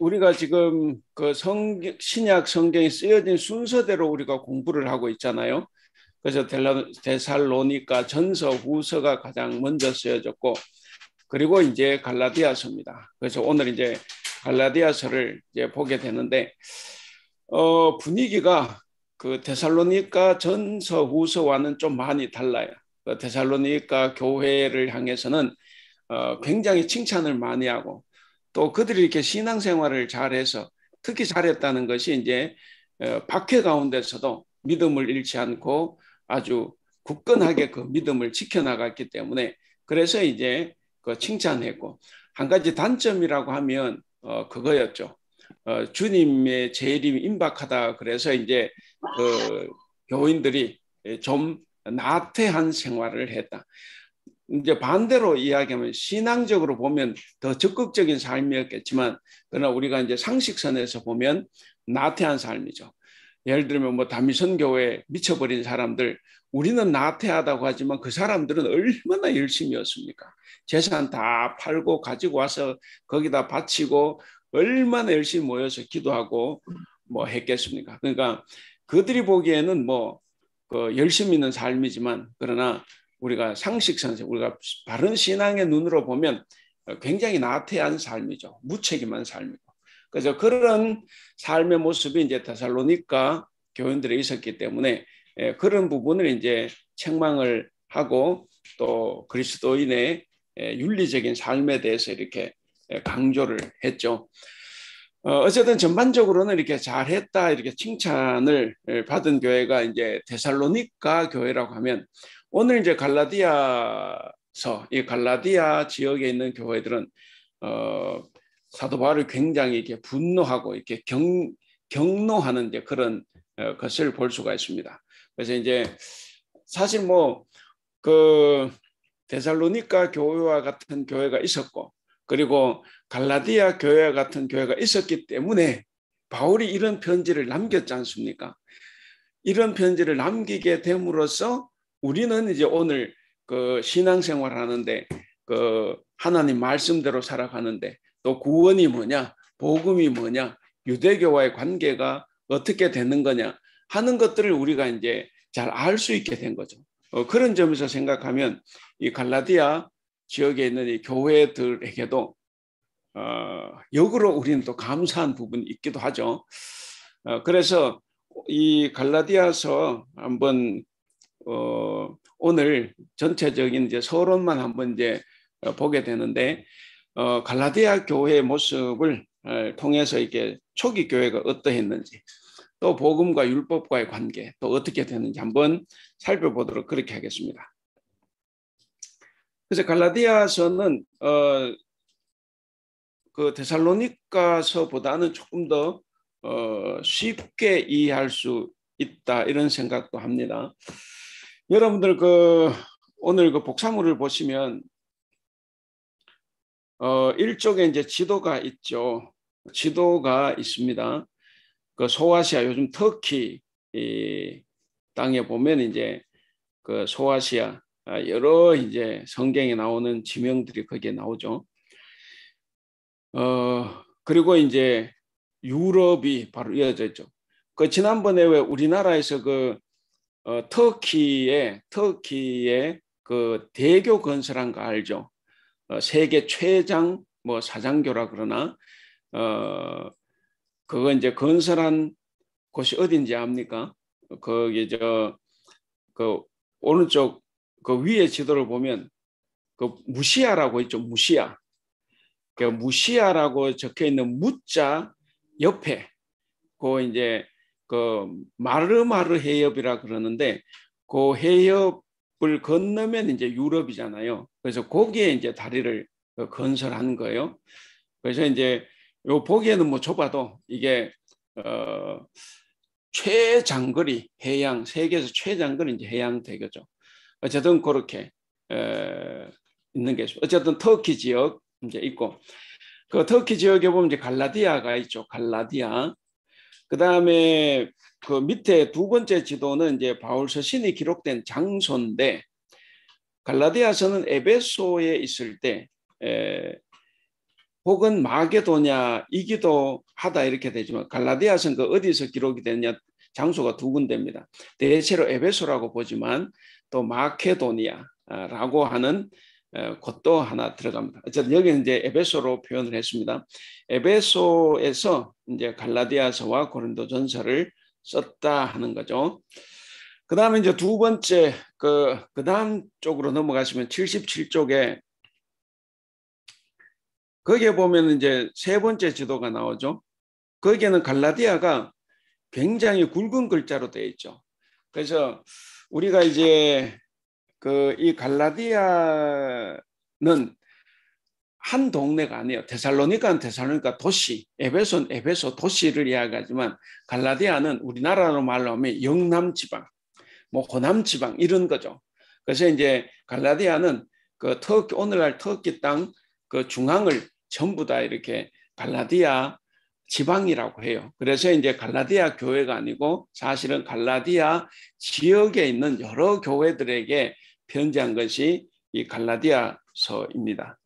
우리가 지금 그 신약 성경이 쓰여진 순서대로 우리가 공부를 하고 있잖아요. 그래서 데살로니가 전서 후서가 가장 먼저 쓰여졌고, 그리고 이제 갈라디아서입니다. 그래서 오늘 이제 갈라디아서를 이제 보게 되는데, 분위기가 그 데살로니가 전서 후서와는 좀 많이 달라요. 그 데살로니가 교회를 향해서는 굉장히 칭찬을 많이 하고, 또 그들이 이렇게 신앙생활을 잘해서 특히 잘했다는 것이 이제 박해 가운데서도 믿음을 잃지 않고 아주 굳건하게 그 믿음을 지켜나갔기 때문에, 그래서 이제 그 칭찬했고, 한 가지 단점이라고 하면 그거였죠. 주님의 재림이 임박하다, 그래서 이제 그 교인들이 좀 나태한 생활을 했다. 이제 반대로 이야기하면 신앙적으로 보면 더 적극적인 삶이었겠지만, 그러나 우리가 이제 상식선에서 보면 나태한 삶이죠. 예를 들면 뭐 다미선 교회에 미쳐버린 사람들, 우리는 나태하다고 하지만 그 사람들은 얼마나 열심히였습니까? 재산 다 팔고 가지고 와서 거기다 바치고 얼마나 열심히 모여서 기도하고 뭐 했겠습니까? 그러니까 그들이 보기에는 뭐그 열심히 있는 삶이지만, 그러나 우리가 상식선에서 우리가 바른 신앙의 눈으로 보면 굉장히 나태한 삶이죠. 무책임한 삶이고. 그래서 그런 삶의 모습이 이제 데살로니가 교인들에 있었기 때문에 그런 부분을 이제 책망을 하고, 또 그리스도인의 윤리적인 삶에 대해서 이렇게 강조를 했죠. 어쨌든 전반적으로는 이렇게 잘했다 이렇게 칭찬을 받은 교회가 이제 데살로니가 교회라고 하면, 오늘 이제 이 갈라디아 지역에 있는 교회들은 사도 바울을 굉장히 이렇게 분노하고 이렇게 경노하는 이제 그런 것을 볼 수가 있습니다. 그래서 이제 사실 뭐 그 데살로니가 교회와 같은 교회가 있었고, 그리고 갈라디아 교회와 같은 교회가 있었기 때문에 바울이 이런 편지를 남겼지 않습니까? 이런 편지를 남기게 됨으로써 우리는 이제 오늘 그 신앙생활 하는데, 그 하나님 말씀대로 살아가는데, 또 구원이 뭐냐, 복음이 뭐냐, 유대교와의 관계가 어떻게 되는 거냐 하는 것들을 우리가 이제 잘 알 수 있게 된 거죠. 그런 점에서 생각하면 이 갈라디아 지역에 있는 이 교회들에게도 역으로 우리는 또 감사한 부분이 있기도 하죠. 그래서 이 갈라디아서 한번 오늘 전체적인 이제 서론만 한번 이제 보게 되는데, 갈라디아 교회의 모습을 통해서 이게 초기 교회가 어떠했는지, 또 복음과 율법과의 관계 또 어떻게 되는지 한번 살펴보도록 그렇게 하겠습니다. 그래서 갈라디아서는 그 데살로니가서보다는 조금 더 쉽게 이해할 수 있다, 이런 생각도 합니다. 여러분들 오늘 그 복사물을 보시면 일종의 이제 지도가 있죠. 지도가 있습니다. 그 소아시아, 요즘 터키 이 땅에 보면 이제 그 소아시아 여러 이제 성경에 나오는 지명들이 거기에 나오죠. 그리고 이제 유럽이 바로 이어져 있죠. 그 지난번에 왜 우리나라에서 터키의 그 대교 건설한 거 알죠? 세계 최장 뭐 사장교라 그러나 그거 이제 건설한 곳이 어딘지 압니까? 거기 그 오른쪽 그 위에 지도를 보면 그 무시아라고 있죠. 무시아. 그 무시아라고 적혀 있는 무자 옆에 그 이제 그 마르마르 해협이라 그러는데, 그 해협을 건너면 이제 유럽이잖아요. 그래서 거기에 이제 다리를 건설한 거예요. 그래서 이제 요 보기에는 뭐 좁아도 이게 최장거리 해양, 세계에서 최장거리 이제 해양 대교죠. 어쨌든 그렇게 있는 게 있습니다. 어쨌든 터키 지역 이제 있고, 그 터키 지역에 보면 이제 갈라디아가 있죠. 갈라디아. 그 다음에 그 밑에 두 번째 지도는 이제 바울 서신이 기록된 장소인데, 갈라디아서는 에베소에 있을 때 혹은 마게도냐 이기도 하다 이렇게 되지만 갈라디아서는 그 어디서 기록이 되냐 장소가 두 군데입니다. 대체로 에베소라고 보지만 또 마케도니아라고 하는 곳도 하나 들어갑니다. 어쨌든 여기는 이제 에베소로 표현을 했습니다. 에베소에서 이제 갈라디아서와 고린도전서를 썼다 하는 거죠. 그 다음에 이제 두 번째 그 다음 쪽으로 넘어가시면 77쪽에 거기에 보면 이제 세 번째 지도가 나오죠. 거기에는 갈라디아가 굉장히 굵은 글자로 되어 있죠. 그래서 우리가 이제 그 이 갈라디아는 한 동네가 아니에요. 데살로니카는 데살로니카 도시, 에베소는 에베소 도시를 이야기하지만 갈라디아는 우리나라로 말로 하면 영남 지방, 뭐 호남 지방 이런 거죠. 그래서 이제 갈라디아는 그 터키 오늘날 터키 땅 그 중앙을 전부 다 이렇게 갈라디아 지방이라고 해요. 그래서 이제 갈라디아 교회가 아니고 사실은 갈라디아 지역에 있는 여러 교회들에게 편지한 것이 이 갈라디아서입니다.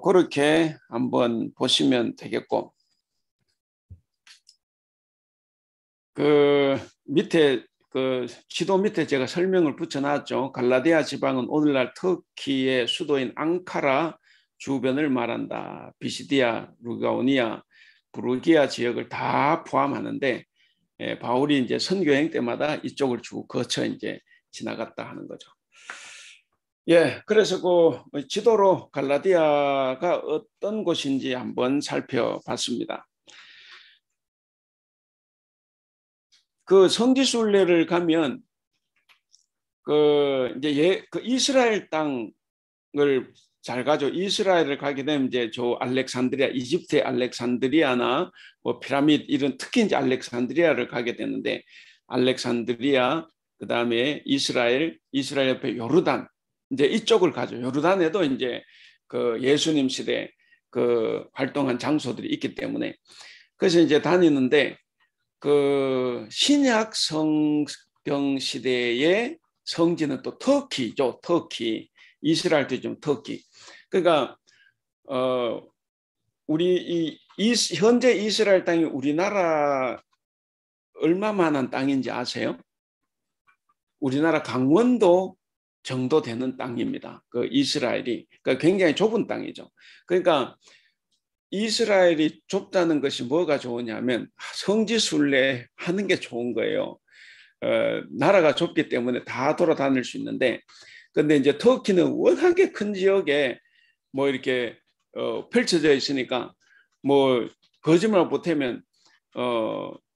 그렇게 한번 보시면 되겠고, 그 밑에 그 지도 밑에 제가 설명을 붙여놨죠. 갈라디아 지방은 오늘날 터키의 수도인 앙카라 주변을 말한다. 비시디아, 루가오니아, 부르기아 지역을 다 포함하는데 바울이 이제 선교행 때마다 이쪽을 쭉 거쳐 이제 지나갔다 하는 거죠. 예, 그래서 그 지도로 갈라디아가 어떤 곳인지 한번 살펴봤습니다. 그 성지순례를 가면 그 이제 그 이스라엘 땅을 잘 가죠. 이스라엘을 가게 되면 이제 저 알렉산드리아, 이집트의 알렉산드리아나 뭐 피라미드 이런 특히 이제 알렉산드리아를 가게 되는데 알렉산드리아 그 다음에 이스라엘 옆에 요르단 이제 이쪽을 가죠. 요르단에도 이제 그 예수님 시대 그 활동한 장소들이 있기 때문에 그래서 이제 다니는데 그 신약 성경 시대의 성지는 또 터키죠. 터키. 이스라엘도 좀 터키. 그러니까 우리 현재 이스라엘 땅이 우리나라 얼마만한 땅인지 아세요? 우리나라 강원도 정도 되는 땅입니다. 그 이스라엘이 그러니까 굉장히 좁은 땅이죠. 그러니까 이스라엘이 좁다는 것이 뭐가 좋으냐면 성지순례 하는 게 좋은 거예요. 나라가 좁기 때문에 다 돌아다닐 수 있는데 근데 이제 터키는 워낙에 큰 지역에 뭐 이렇게 펼쳐져 있으니까 뭐 거짓말 못하면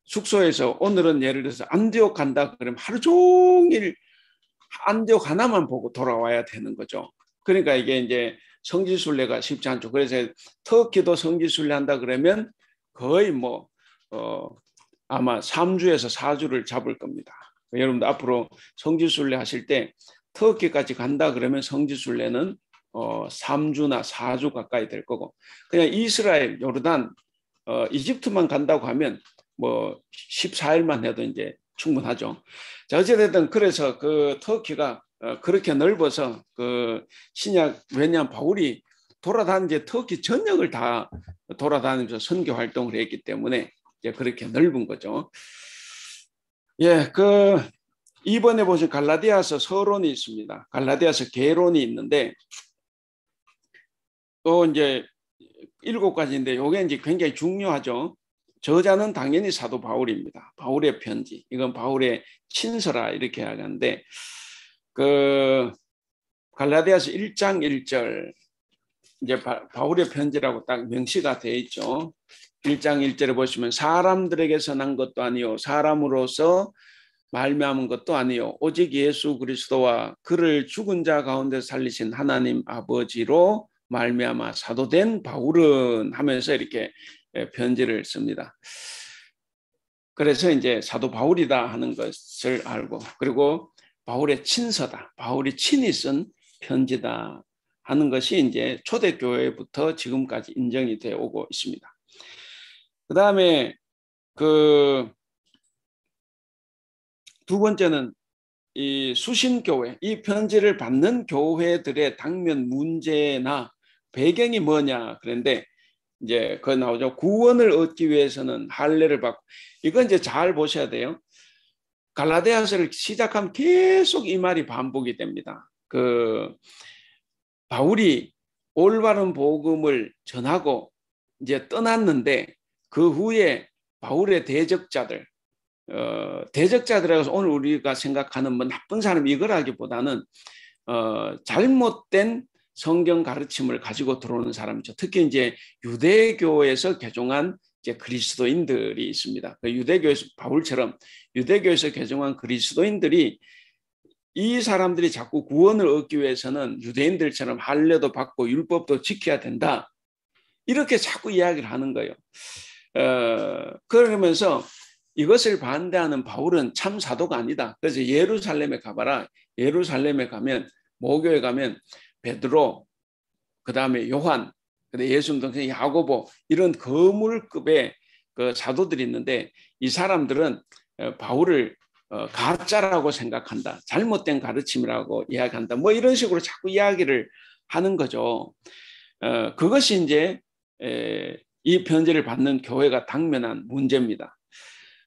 숙소에서 오늘은 예를 들어서 안디옥 간다 그러면 하루 종일 안디옥 하나만 보고 돌아와야 되는 거죠. 그러니까 이게 이제 성지순례가 쉽지 않죠. 그래서 터키도 성지순례 한다 그러면 거의 뭐 아마 3주에서 4주를 잡을 겁니다. 여러분들 앞으로 성지순례 하실 때 터키까지 간다 그러면 성지순례는 3주나 4주 가까이 될 거고 그냥 이스라엘, 요르단, 이집트만 간다고 하면 뭐 14일만 해도 이제 충분하죠. 자, 어찌됐든 그래서 그 터키가 그렇게 넓어서 그 신약 왜냐하면 바울이 돌아다니는 터키 전역을 다 돌아다니면서 선교 활동을 했기 때문에 이제 그렇게 넓은 거죠. 예, 그 이번에 보신 갈라디아서 서론이 있습니다. 갈라디아서 개론이 있는데 또 이제 7가지인데 이게 이제 굉장히 중요하죠. 저자는 당연히 사도 바울입니다. 바울의 편지. 이건 바울의 친서라 이렇게 하는데 그 갈라디아서 1장 1절 이제 바울의 편지라고 딱 명시가 되어 있죠. 1장 1절에 보시면 사람들에게서 난 것도 아니요 사람으로서 말미암은 것도 아니요 오직 예수 그리스도와 그를 죽은 자 가운데 살리신 하나님 아버지로 말미암아 사도된 바울은 하면서 이렇게 편지를 씁니다. 그래서 이제 사도 바울이다 하는 것을 알고 그리고 바울의 친서다. 바울이 친히 쓴 편지다 하는 것이 이제 초대교회부터 지금까지 인정이 되어 오고 있습니다. 그 다음에 그 두 번째는 이 수신교회, 이 편지를 받는 교회들의 당면 문제나 배경이 뭐냐 그런데 이제 그 나오죠. 구원을 얻기 위해서는 할례를 받고 이건 이제 잘 보셔야 돼요. 갈라디아서를 시작하면 계속 이 말이 반복이 됩니다. 그 바울이 올바른 복음을 전하고 이제 떠났는데 그 후에 바울의 대적자들, 대적자들이라서 오늘 우리가 생각하는 뭐 나쁜 사람 이거라기보다는 잘못된 성경 가르침을 가지고 들어오는 사람이죠. 특히 이제 유대교에서 개종한 이제 그리스도인들이 있습니다. 그 유대교에서 바울처럼 유대교에서 개종한 그리스도인들이 이 사람들이 자꾸 구원을 얻기 위해서는 유대인들처럼 할례도 받고 율법도 지켜야 된다. 이렇게 자꾸 이야기를 하는 거예요. 그러면서 이것을 반대하는 바울은 참 사도가 아니다. 그래서 예루살렘에 가봐라. 예루살렘에 가면 모교에 가면 베드로, 그 다음에 요한, 예수님 동생 야고보 이런 거물급의 그 사도들이 있는데 이 사람들은 바울을 가짜라고 생각한다. 잘못된 가르침이라고 이야기한다. 뭐 이런 식으로 자꾸 이야기를 하는 거죠. 그것이 이제 이 편지를 받는 교회가 당면한 문제입니다.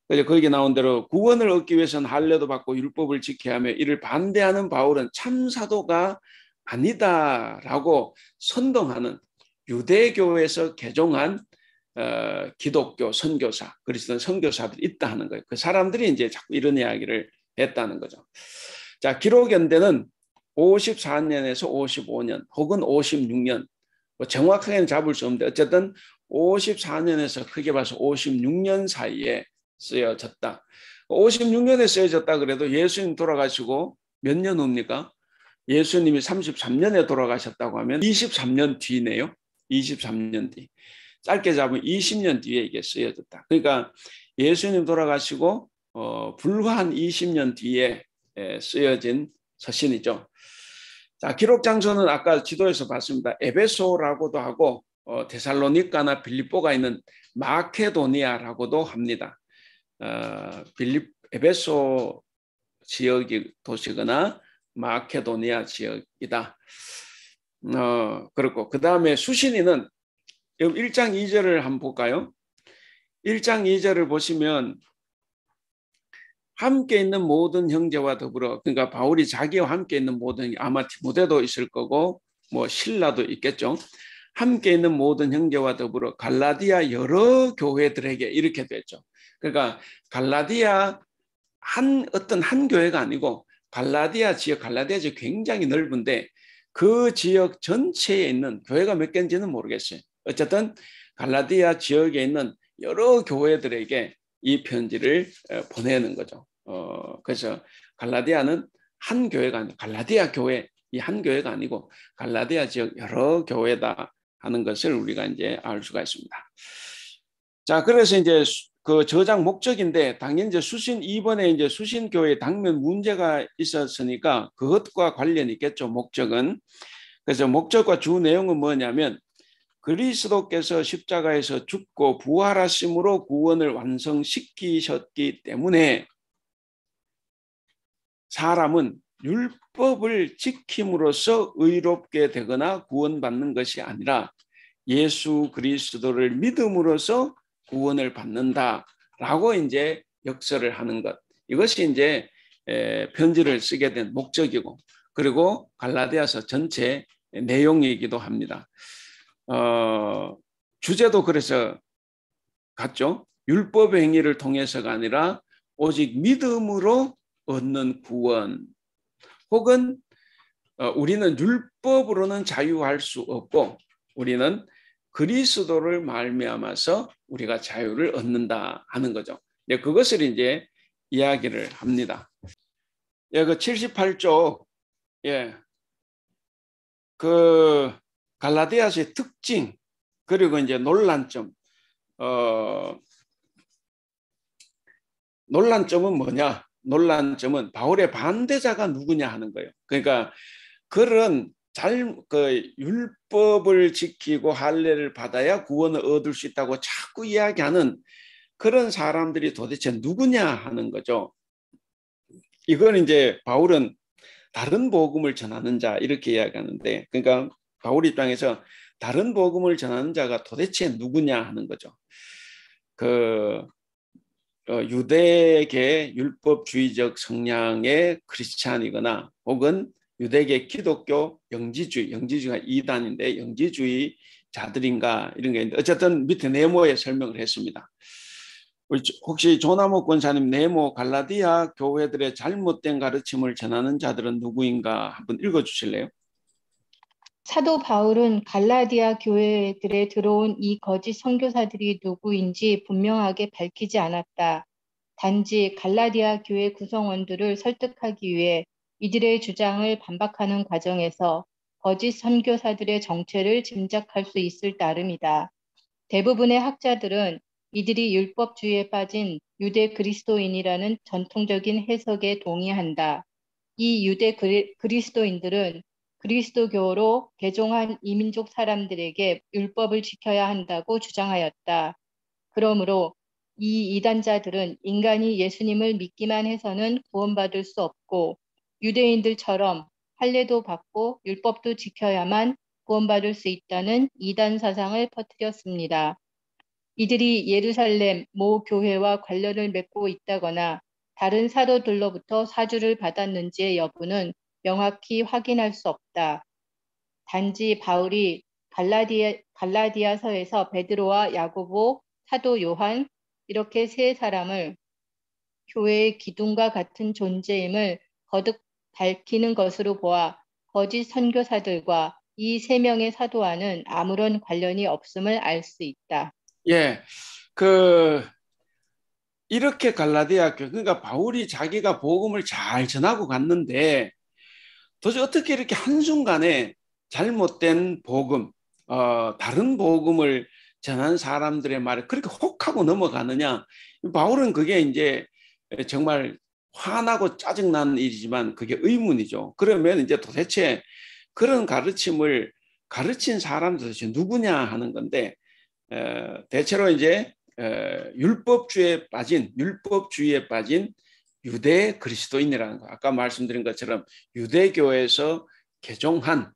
그래서 거기에 나온 대로 구원을 얻기 위해서는 할례도 받고 율법을 지켜야 하며 이를 반대하는 바울은 참 사도가 아니다라고 선동하는 유대교에서 개종한 기독교 선교사, 그리스도 선교사들이 있다 하는 거예요. 그 사람들이 이제 자꾸 이런 이야기를 했다는 거죠. 자, 기록 연대는 54년에서 55년 혹은 56년, 뭐 정확하게는 잡을 수 없는데 어쨌든 54년에서 크게 봐서 56년 사이에 쓰여졌다. 56년에 쓰여졌다 그래도 예수님 돌아가시고 몇 년 후입니까? 예수님이 33년에 돌아가셨다고 하면 23년 뒤네요. 23년 뒤. 짧게 잡으면 20년 뒤에 이게 쓰여졌다. 그러니까 예수님 돌아가시고 불과 한 20년 뒤에 쓰여진 서신이죠. 자, 기록 장소는 아까 지도에서 봤습니다. 에베소라고도 하고 데살로니가나 빌립보가 있는 마케도니아라고도 합니다. 에베소 지역이 도시거나 마케도니아 지역이다. 그렇고 그 다음에 수신인은 1장 2절을 한번 볼까요? 1장 2절을 보시면 함께 있는 모든 형제와 더불어, 그러니까 바울이 자기와 함께 있는 모든, 아마 디모데도 있을 거고 뭐 실라도 있겠죠. 함께 있는 모든 형제와 더불어 갈라디아 여러 교회들에게 이렇게 됐죠. 그러니까 갈라디아 어떤 한 교회가 아니고 갈라디아 지역 굉장히 넓은데 그 지역 전체에 있는 교회가 몇 개인지는 모르겠어요. 어쨌든 갈라디아 지역에 있는 여러 교회들에게 이 편지를 보내는 거죠. 그래서 갈라디아는 한 교회가 아니고 갈라디아 교회 이 한 교회가 아니고 갈라디아 지역 여러 교회다 하는 것을 우리가 이제 알 수가 있습니다. 자, 그래서 이제 그 저장 목적인데 당연히 이제 이번에 이제 수신교회 당면 문제가 있었으니까 그것과 관련이 있겠죠. 목적은. 그래서 목적과 주 내용은 뭐냐면 그리스도께서 십자가에서 죽고 부활하심으로 구원을 완성시키셨기 때문에 사람은 율법을 지킴으로써 의롭게 되거나 구원받는 것이 아니라 예수 그리스도를 믿음으로써 구원을 받는다라고 이제 역설을 하는 것. 이것이 이제 편지를 쓰게 된 목적이고 그리고 갈라디아서 전체 내용이기도 합니다. 주제도 그래서 같죠. 율법 행위를 통해서가 아니라 오직 믿음으로 얻는 구원 혹은 우리는 율법으로는 자유할 수 없고 우리는 그리스도를 말미암아서 우리가 자유를 얻는다 하는 거죠. 네, 그것을 이제 이야기를 합니다. 예, 그 78쪽 그 갈라디아서의 특징 그리고 이제 논란점 논란점은 뭐냐? 논란점은 바울의 반대자가 누구냐 하는 거예요. 그러니까 그런 그 율법을 지키고 할례를 받아야 구원을 얻을 수 있다고 자꾸 이야기하는 그런 사람들이 도대체 누구냐 하는 거죠. 이건 이제 바울은 다른 복음을 전하는 자 이렇게 이야기하는데 그러니까 바울 입장에서 다른 복음을 전하는 자가 도대체 누구냐 하는 거죠. 유대계 율법주의적 성향의 크리스찬이거나 혹은 유대계 기독교 영지주의가 이단인데 영지주의자들인가 이런 게 있는데 어쨌든 밑에 네모에 설명을 했습니다. 혹시 조남욱 권사님 네모 갈라디아 교회들의 잘못된 가르침을 전하는 자들은 누구인가 한번 읽어주실래요? 사도 바울은 갈라디아 교회들에 들어온 이 거짓 선교사들이 누구인지 분명하게 밝히지 않았다. 단지 갈라디아 교회 구성원들을 설득하기 위해 이들의 주장을 반박하는 과정에서 거짓 선교사들의 정체를 짐작할 수 있을 따름이다. 대부분의 학자들은 이들이 율법주의에 빠진 유대 그리스도인이라는 전통적인 해석에 동의한다. 이 유대 그리스도인들은 그리스도교로 개종한 이민족 사람들에게 율법을 지켜야 한다고 주장하였다. 그러므로 이 이단자들은 인간이 예수님을 믿기만 해서는 구원받을 수 없고 유대인들처럼 할례도 받고 율법도 지켜야만 구원받을 수 있다는 이단 사상을 퍼뜨렸습니다. 이들이 예루살렘 모 교회와 관련을 맺고 있다거나 다른 사도들로부터 사주를 받았는지의 여부는 명확히 확인할 수 없다. 단지 바울이 갈라디아서에서 베드로와 야고보, 사도 요한 이렇게 세 사람을 교회의 기둥과 같은 존재임을 거듭 밝히는 것으로 보아 거짓 선교사들과 이 세 명의 사도와는 아무런 관련이 없음을 알 수 있다. 예, 이렇게 갈라디아 교회, 그러니까 바울이 자기가 복음을 잘 전하고 갔는데 도대체 어떻게 이렇게 한순간에 잘못된 복음, 다른 복음을 전한 사람들의 말에 그렇게 혹하고 넘어가느냐. 바울은 그게 이제 정말 화나고 짜증나는 일이지만 그게 의문이죠. 그러면 이제 도대체 그런 가르침을 가르친 사람들 도대체 누구냐 하는 건데, 대체로 이제 율법주의에 빠진 유대 그리스도인이라는 거. 아까 말씀드린 것처럼 유대교에서 개종한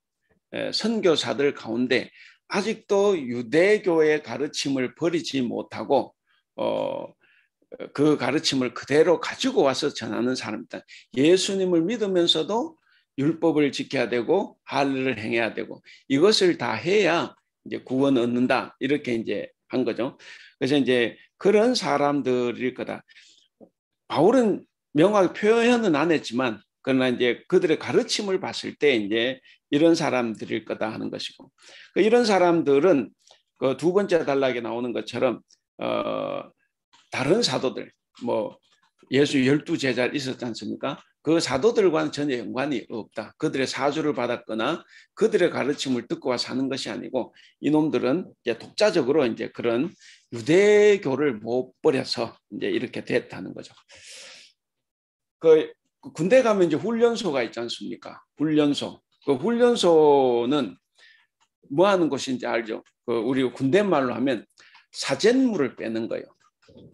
선교사들 가운데 아직도 유대교의 가르침을 버리지 못하고 그 가르침을 그대로 가지고 와서 전하는 사람이다. 예수님을 믿으면서도 율법을 지켜야 되고 할례를 행해야 되고 이것을 다 해야 이제 구원 얻는다. 이렇게 이제 한 거죠. 그래서 이제 그런 사람들일 거다. 바울은 명확히 표현은 안 했지만 그러나 이제 그들의 가르침을 봤을 때 이제 이런 사람들일 거다 하는 것이고 이런 사람들은 그 두 번째 단락에 나오는 것처럼 다른 사도들 뭐 예수 12제자 있었지 않습니까? 그 사도들과는 전혀 연관이 없다. 그들의 사주를 받았거나 그들의 가르침을 듣고 와서 하는 것이 아니고 이놈들은 이제 독자적으로 이제 그런 유대교를 못 버려서 이제 이렇게 됐다는 거죠. 그 군대 가면 이제 훈련소가 있지 않습니까? 훈련소. 그 훈련소는 뭐 하는 곳인지 알죠? 그 우리 군대 말로 하면 사젠물을 빼는 거예요.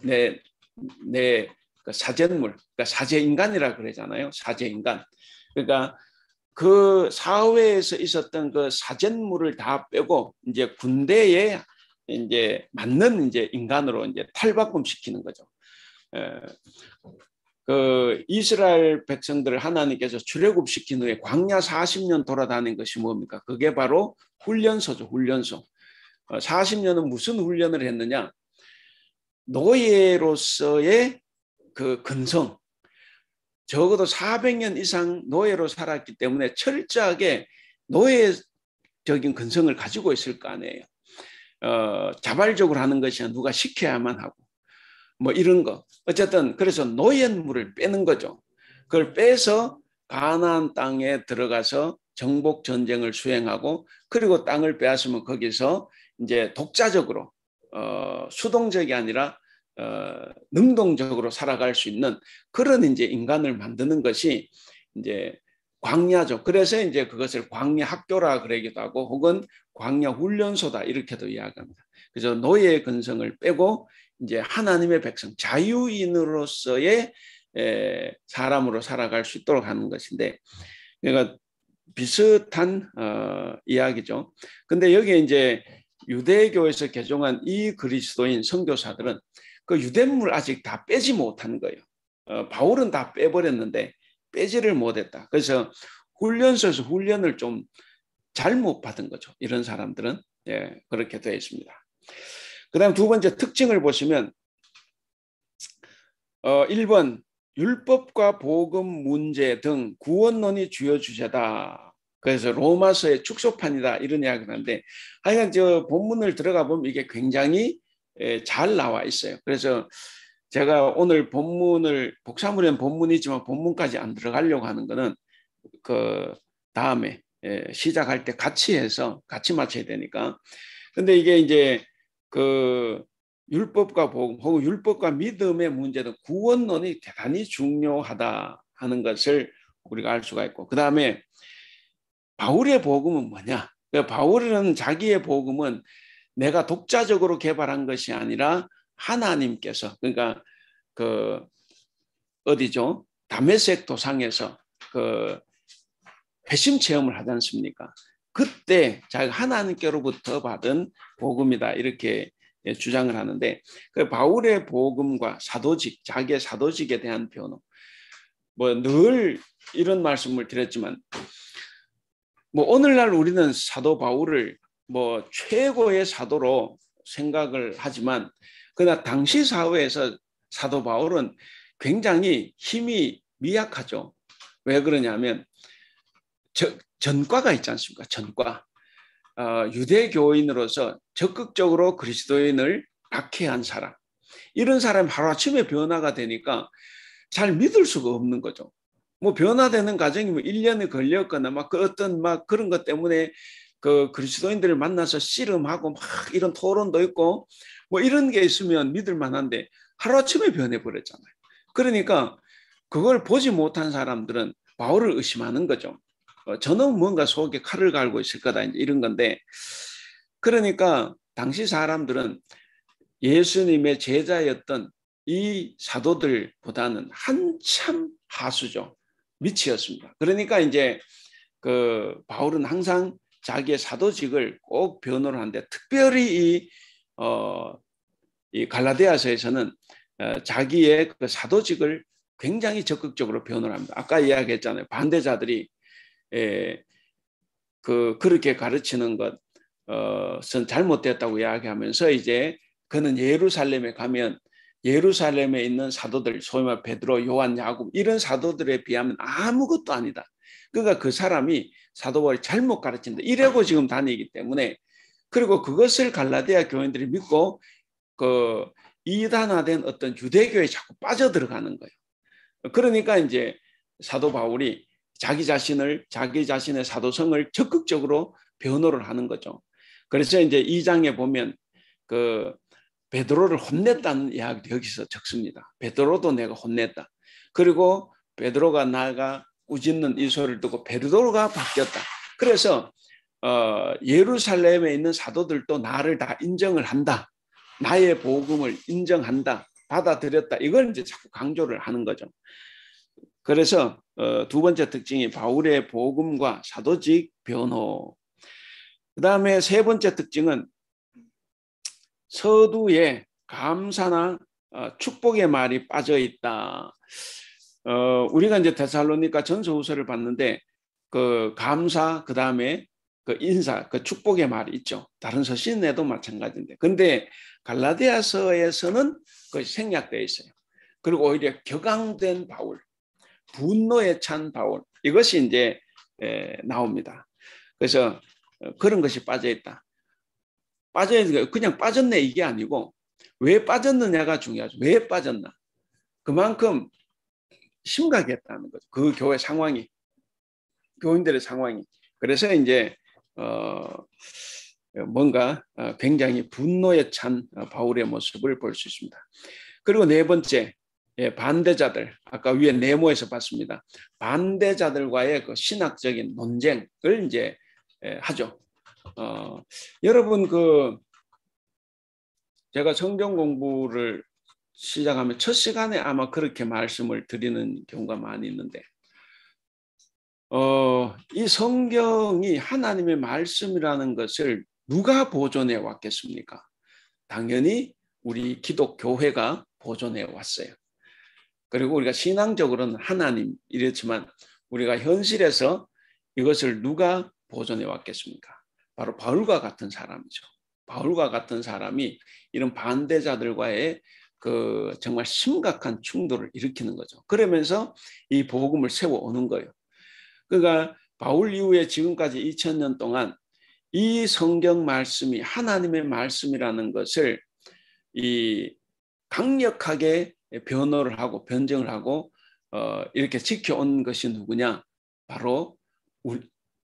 내 사젠물, 그러니까 사제인간이라 그러잖아요. 사제인간. 그러니까 그 사회에서 있었던 그 사젠물을 다 빼고 이제 군대에 이제 맞는 이제 인간으로 이제 탈바꿈시키는 거죠. 그 이스라엘 백성들을 하나님께서 출애굽시킨 후에 광야 40년 돌아다닌 것이 뭡니까? 그게 바로 훈련소죠. 훈련소. 40년은 무슨 훈련을 했느냐? 노예로서의 그 근성, 적어도 400년 이상 노예로 살았기 때문에 철저하게 노예적인 근성을 가지고 있을 거 아니에요. 자발적으로 하는 것이 누가 시켜야만 하고 뭐 이런 거. 어쨌든 그래서 노예물을 빼는 거죠. 그걸 빼서 가나안 땅에 들어가서 정복 전쟁을 수행하고 그리고 땅을 빼앗으면 거기서 이제 독자적으로 수동적이 아니라 능동적으로 살아갈 수 있는 그런 이제 인간을 만드는 것이 이제 광야죠. 그래서 이제 그것을 광야 학교라 그러기도 하고 혹은 광야 훈련소다 이렇게도 이야기합니다. 그래서 노예의 근성을 빼고 이제 하나님의 백성, 자유인으로서의 사람으로 살아갈 수 있도록 하는 것인데, 그러니까 비슷한 이야기죠. 근데 여기에 이제 유대교에서 개종한 이 그리스도인 선교사들은 그 유대물 아직 다 빼지 못하는 거예요. 바울은 다 빼버렸는데 빼지를 못했다. 그래서 훈련소에서 훈련을 좀 잘못 받은 거죠. 이런 사람들은 그렇게 되어 있습니다. 그다음 두 번째 특징을 보시면 1번 율법과 복음 문제 등 구원론이 주요 주제다. 그래서 로마서의 축소판이다 이런 이야기를 하는데 하여간 저 본문을 들어가 보면 이게 굉장히 잘 나와 있어요. 그래서 제가 오늘 본문을 복사물엔 본문이지만 본문까지 안 들어가려고 하는 거는 그 다음에 시작할 때 같이 해서 같이 맞춰야 되니까. 근데 이게 이제 그 율법과 복음 혹은 율법과 믿음의 문제는 구원론이 대단히 중요하다 하는 것을 우리가 알 수가 있고, 그 다음에 바울의 복음은 뭐냐? 바울은 자기의 복음은 내가 독자적으로 개발한 것이 아니라 하나님께서, 그러니까 그 어디죠? 다메섹 도상에서 그 회심 체험을 하지 않습니까? 그때 자기가 하나님께로부터 받은 복음이다 이렇게 주장을 하는데, 그 바울의 복음과 사도직, 자기의 사도직에 대한 변호, 뭐 늘 이런 말씀을 드렸지만, 뭐 오늘날 우리는 사도 바울을 뭐 최고의 사도로 생각을 하지만, 그러나 당시 사회에서 사도 바울은 굉장히 힘이 미약하죠. 왜 그러냐면 전과가 있지 않습니까? 전과. 유대교인으로서 적극적으로 그리스도인을 박해한 사람. 이런 사람이 하루아침에 변화가 되니까 잘 믿을 수가 없는 거죠. 뭐 변화되는 과정이 뭐 1년이 걸렸거나 막 그 어떤 막 그런 것 때문에 그 그리스도인들을 만나서 씨름하고 막 이런 토론도 있고 뭐 이런 게 있으면 믿을 만한데 하루아침에 변해버렸잖아요. 그러니까 그걸 보지 못한 사람들은 바울을 의심하는 거죠. 저는 뭔가 속에 칼을 갈고 있을 거다 이런 건데, 그러니까 당시 사람들은 예수님의 제자였던 이 사도들보다는 한참 하수죠. 밑이었습니다. 그러니까 이제 그 바울은 항상 자기의 사도직을 꼭 변호를 하는데, 특별히 이 갈라디아서에서는 자기의 그 사도직을 굉장히 적극적으로 변호를 합니다. 아까 이야기했잖아요. 반대자들이 그렇게 가르치는 것은 잘못됐다고 이야기하면서 이제 그는 예루살렘에 가면 예루살렘에 있는 사도들, 소위 말 베드로, 요한, 야곱 이런 사도들에 비하면 아무것도 아니다. 그러니까 그 사람이 사도 바울이 잘못 가르친다. 이러고 지금 다니기 때문에, 그리고 그것을 갈라디아 교인들이 믿고 그 이단화된 어떤 유대교에 자꾸 빠져들어가는 거예요. 그러니까 이제 사도 바울이 자기 자신의 사도성을 적극적으로 변호를 하는 거죠. 그래서 이제 2장에 보면 그 베드로를 혼냈다는 이야기도 여기서 적습니다. 베드로도 내가 혼냈다. 그리고 베드로가 나가 꾸짖는 이 소리를 듣고 베드로가 바뀌었다. 그래서 예루살렘에 있는 사도들도 나를 다 인정을 한다. 나의 복음을 인정한다. 받아들였다. 이걸 이제 자꾸 강조를 하는 거죠. 그래서 두 번째 특징이 바울의 복음과 사도직 변호. 그 다음에 세 번째 특징은 서두에 감사나 축복의 말이 빠져 있다. 우리가 이제 데살로니가 전서후서를 봤는데 그 감사, 그 다음에 그 인사, 그 축복의 말이 있죠. 다른 서신에도 마찬가지인데, 근데 갈라디아서에서는 그것이 생략되어 있어요. 그리고 오히려 격앙된 바울, 분노에 찬 바울, 이것이 이제 나옵니다. 그래서 그런 것이 빠져 있다. 빠져 있는 그냥 빠졌네 이게 아니고 왜 빠졌느냐가 중요하죠. 왜 빠졌나? 그만큼 심각했다는 거죠. 그 교회 상황이, 교인들의 상황이. 그래서 이제 뭔가 굉장히 분노에 찬 바울의 모습을 볼 수 있습니다. 그리고 네 번째, 반대자들. 아까 위에 네모에서 봤습니다. 반대자들과의 그 신학적인 논쟁을 이제 하죠. 여러분 제가 성경 공부를 시작하면 첫 시간에 아마 그렇게 말씀을 드리는 경우가 많이 있는데, 이 성경이 하나님의 말씀이라는 것을 누가 보존해 왔겠습니까? 당연히 우리 기독교회가 보존해 왔어요. 그리고 우리가 신앙적으로는 하나님 이랬지만 우리가 현실에서 이것을 누가 보존해 왔겠습니까? 바로 바울과 같은 사람이죠. 바울과 같은 사람이 이런 반대자들과의 그 정말 심각한 충돌을 일으키는 거죠. 그러면서 이 복음을 세워오는 거예요. 그러니까 바울 이후에 지금까지 2000년 동안 이 성경 말씀이 하나님의 말씀이라는 것을 이 강력하게 변호를 하고 변증을 하고 이렇게 지켜온 것이 누구냐? 바로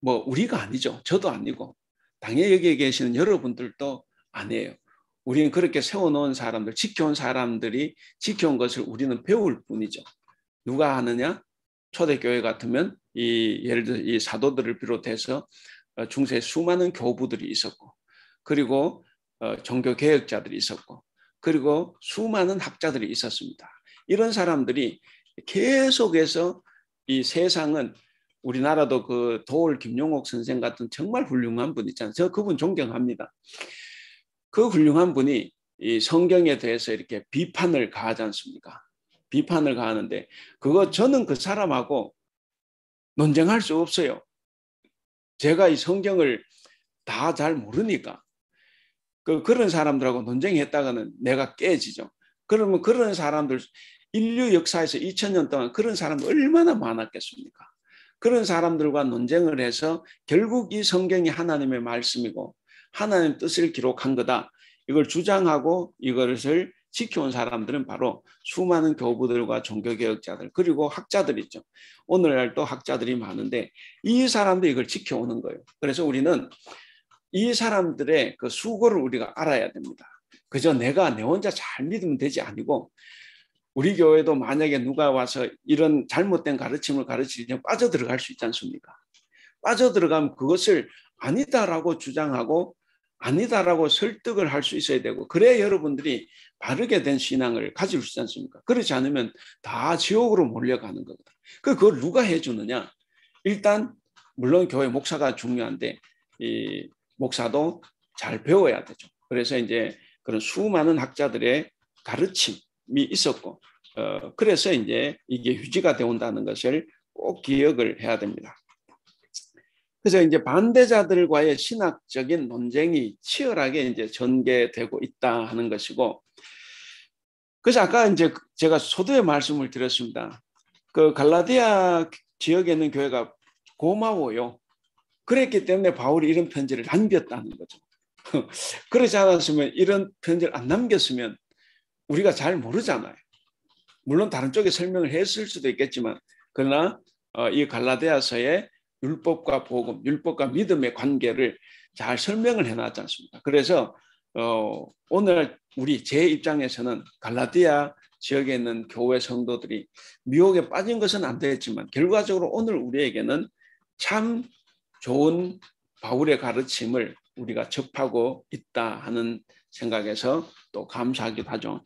우리가 아니죠. 저도 아니고 당연히 여기에 계시는 여러분들도 아니에요. 우리는 그렇게 세워놓은 사람들, 지켜온 사람들이 지켜온 것을 우리는 배울 뿐이죠. 누가 하느냐? 초대교회 같으면 예를 들어 이 사도들을 비롯해서 중세에 수많은 교부들이 있었고, 그리고 종교개혁자들이 있었고, 그리고 수많은 학자들이 있었습니다. 이런 사람들이 계속해서 이 세상은 우리나라도 그 도올 김용옥 선생 같은 정말 훌륭한 분 있잖아요. 저 그분 존경합니다. 그 훌륭한 분이 이 성경에 대해서 이렇게 비판을 가하지 않습니까? 비판을 가하는데 저는 그 사람하고 논쟁할 수 없어요. 제가 이 성경을 다 잘 모르니까. 그런 사람들하고 논쟁했다가는 내가 깨지죠. 그러면 그런 사람들, 인류 역사에서 2000년 동안 그런 사람들 얼마나 많았겠습니까? 그런 사람들과 논쟁을 해서 결국 이 성경이 하나님의 말씀이고 하나님의 뜻을 기록한 거다. 이걸 주장하고 이것을 지켜온 사람들은 바로 수많은 교부들과 종교개혁자들 그리고 학자들이죠. 오늘날 또 학자들이 많은데 이 사람들이 이걸 지켜오는 거예요. 그래서 우리는 이 사람들의 그 수고를 우리가 알아야 됩니다. 그저 내가 내 혼자 잘 믿으면 되지 아니고 우리 교회도 만약에 누가 와서 이런 잘못된 가르침을 가르치면 빠져들어갈 수 있지 않습니까? 빠져들어가면 그것을 아니다라고 주장하고 아니다라고 설득을 할 수 있어야 되고 그래야 여러분들이 바르게 된 신앙을 가질 수 있지 않습니까? 그렇지 않으면 다 지옥으로 몰려가는 거거든. 그걸 누가 해주느냐? 일단 물론 교회 목사가 중요한데 이 목사도 잘 배워야 되죠. 그래서 이제 그런 수많은 학자들의 가르침이 있었고 그래서 이제 이게 유지가 되온다는 것을 꼭 기억을 해야 됩니다. 그래서 이제 반대자들과의 신학적인 논쟁이 치열하게 이제 전개되고 있다 하는 것이고, 그래서 아까 이제 제가 소두의 말씀을 드렸습니다. 그 갈라디아 지역에 있는 교회가 고마워요. 그랬기 때문에 바울이 이런 편지를 남겼다는 거죠. 그렇지 않았으면 이런 편지를 안 남겼으면 우리가 잘 모르잖아요. 물론 다른 쪽에 설명을 했을 수도 있겠지만, 그러나 이 갈라디아서의 율법과 복음, 율법과 믿음의 관계를 잘 설명을 해놨지 않습니까? 그래서 오늘 제 입장에서는 갈라디아 지역에 있는 교회 성도들이 미혹에 빠진 것은 안 되겠지만 결과적으로 오늘 우리에게는 참 좋은 바울의 가르침을 우리가 접하고 있다 하는 생각에서 또 감사하기도 하죠.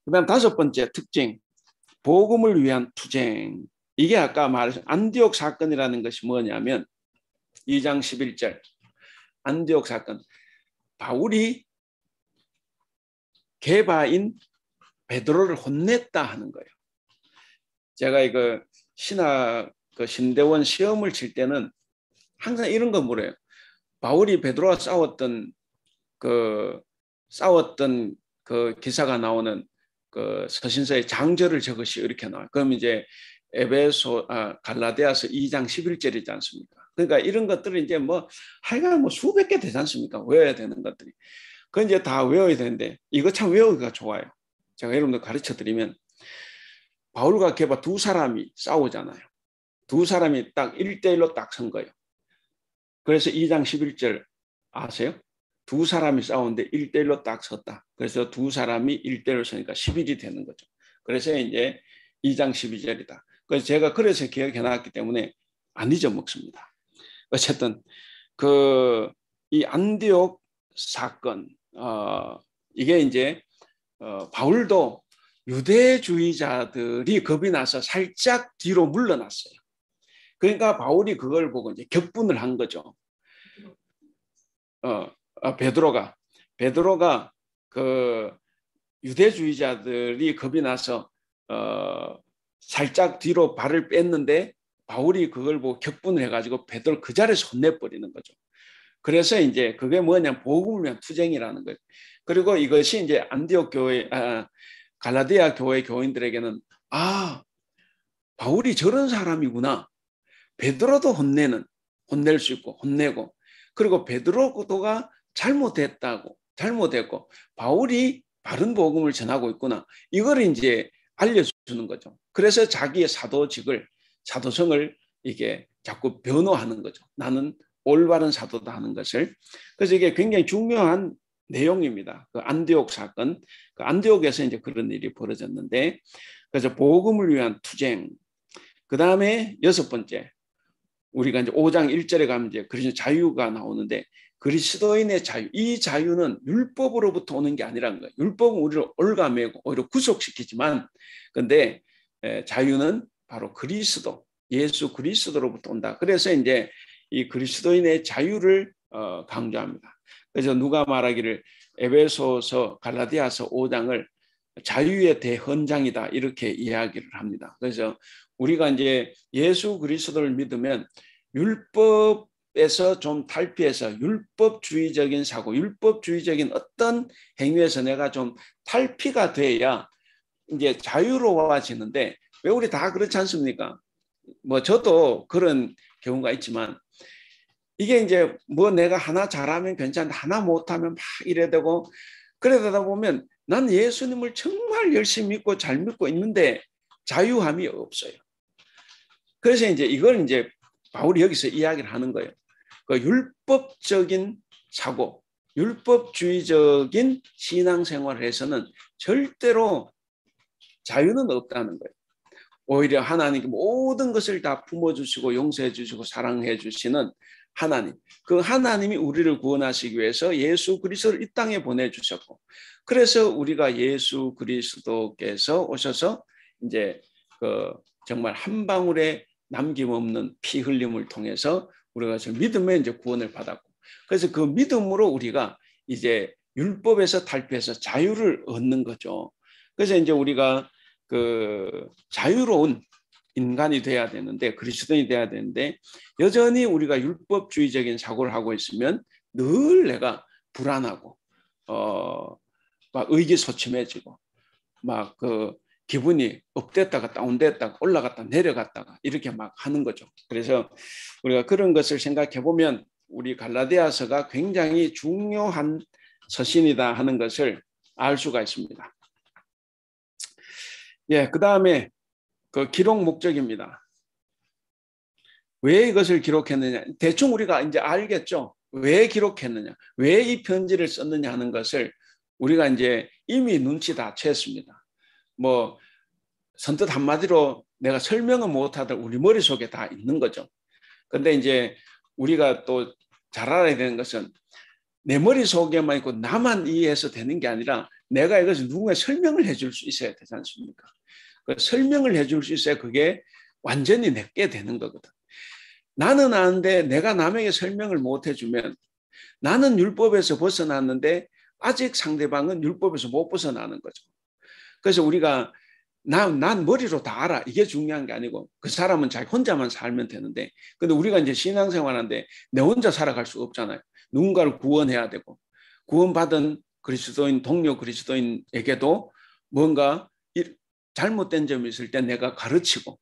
그다음 5번째 특징, 복음을 위한 투쟁. 이게 아까 말한 안디옥 사건이라는 것이 뭐냐면 2장 11절 안디옥 사건. 바울이 게바인 베드로를 혼냈다 하는 거예요. 제가 이거 신대원 시험을 칠 때는 항상 이런 거 물어요. 바울이 베드로와 싸웠던 그 기사가 나오는 그 서신서의 장절을 적으시 이렇게 나와요. 그럼 이제 갈라디아서 2장 11절이지 않습니까? 그러니까 이런 것들은 이제 하여간 수백 개 되지 않습니까? 외워야 되는 것들이. 그건 이제 다 외워야 되는데 이거 참 외우기가 좋아요. 제가 여러분들 가르쳐 드리면 바울과 게바 두 사람이 싸우잖아요. 두 사람이 딱 1대1로 딱 선 거예요. 그래서 2장 11절 아세요? 두 사람이 싸우는데 1대1로 딱 섰다. 그래서 두 사람이 1대1로 서니까 11이 되는 거죠. 그래서 이제 2장 12절이다. 그래서 제가 그래서 기억해 놨기 때문에 안 잊어먹습니다. 어쨌든 이 안디옥 사건 이게 이제 바울도 유대주의자들이 겁이 나서 살짝 뒤로 물러났어요. 그러니까 바울이 그걸 보고 이제 격분을 한 거죠. 베드로가 그 유대주의자들이 겁이 나서 살짝 뒤로 발을 뺐는데 바울이 그걸 보고 격분을 해가지고 베드로 그 자리에서 혼내버리는 거죠. 그래서 이제 그게 뭐냐, 복음을 위한 투쟁이라는 거예요. 그리고 이것이 이제 안디옥 교회, 갈라디아 교회 교인들에게는 바울이 저런 사람이구나. 베드로도 혼낼 수 있고 혼내고, 그리고 베드로가 잘못했고 바울이 바른 복음을 전하고 있구나. 이걸 이제 알려주는 거죠. 그래서 자기의 사도성을 이게 자꾸 변호하는 거죠. 나는 올바른 사도다 하는 것을. 그래서 이게 굉장히 중요한 내용입니다. 그 안디옥 사건, 그 안디옥에서 이제 그런 일이 벌어졌는데, 그래서 복음을 위한 투쟁. 그 다음에 6번째, 우리가 이제 5장 1절에 가면 이제 그리스도 자유가 나오는데, 그리스도인의 자유, 이 자유는 율법으로부터 오는 게 아니라는 거예요. 율법은 우리를 올가매고 오히려 구속시키지만, 근데 자유는 바로 예수 그리스도로부터 온다. 그래서 이제 이 그리스도인의 자유를 강조합니다. 그래서 누가 말하기를 에베소서 갈라디아서 5장을 자유의 대헌장이다 이렇게 이야기를 합니다. 그래서 우리가 이제 예수 그리스도를 믿으면 율법에서 좀 탈피해서 율법주의적인 사고, 율법주의적인 어떤 행위에서 내가 좀 탈피가 돼야 이제 자유로워지는데, 왜 우리 다 그렇지 않습니까? 뭐 저도 그런 경우가 있지만, 이게 이제 뭐 내가 하나 잘하면 괜찮은데 하나 못하면 막 이래 되고, 그러다 보면 난 예수님을 정말 열심히 믿고 잘 믿고 있는데 자유함이 없어요. 그래서 이제 이걸 이제 바울이 여기서 이야기를 하는 거예요. 그 율법적인 사고, 율법주의적인 신앙생활을 해서는 절대로 자유는 없다는 거예요. 오히려 하나님께 모든 것을 다 품어주시고 용서해 주시고 사랑해 주시는 하나님, 그 하나님이 우리를 구원하시기 위해서 예수 그리스도를 이 땅에 보내주셨고, 그래서 우리가 예수 그리스도께서 오셔서 이제 그 정말 한 방울의 남김없는 피 흘림을 통해서 우리가 믿음에 이제 구원을 받았고, 그래서 그 믿음으로 우리가 이제 율법에서 탈피해서 자유를 얻는 거죠. 그래서 이제 우리가 그 자유로운 인간이 돼야 되는데, 그리스도인이 돼야 되는데, 여전히 우리가 율법주의적인 사고를 하고 있으면 늘 내가 불안하고 막 의기소침해지고 막 그 기분이 업됐다가 다운됐다가 올라갔다 내려갔다가 이렇게 막 하는 거죠. 그래서 우리가 그런 것을 생각해 보면 우리 갈라디아서가 굉장히 중요한 서신이다 하는 것을 알 수가 있습니다. 예, 그 다음에 그 기록 목적입니다. 왜 이것을 기록했느냐? 대충 우리가 이제 알겠죠? 왜 기록했느냐? 왜 이 편지를 썼느냐 하는 것을 우리가 이제 이미 눈치 다 챘습니다. 뭐 선뜻 한마디로 내가 설명은 못하더라도 우리 머릿속에 다 있는 거죠. 근데 이제 우리가 또 잘 알아야 되는 것은 내 머릿속에만 있고 나만 이해해서 되는 게 아니라 내가 이것을 누군가에 설명을 해줄 수 있어야 되지 않습니까? 그 설명을 해줄 수 있어야 그게 완전히 내게 되는 거거든. 나는 아는데 내가 남에게 설명을 못 해주면 나는 율법에서 벗어났는데 아직 상대방은 율법에서 못 벗어나는 거죠. 그래서 우리가 난 머리로 다 알아. 이게 중요한 게 아니고 그 사람은 자기 혼자만 살면 되는데, 근데 우리가 이제 신앙생활하는데 내 혼자 살아갈 수 없잖아요. 누군가를 구원해야 되고, 구원받은 그리스도인, 동료 그리스도인에게도 뭔가 잘못된 점이 있을 때 내가 가르치고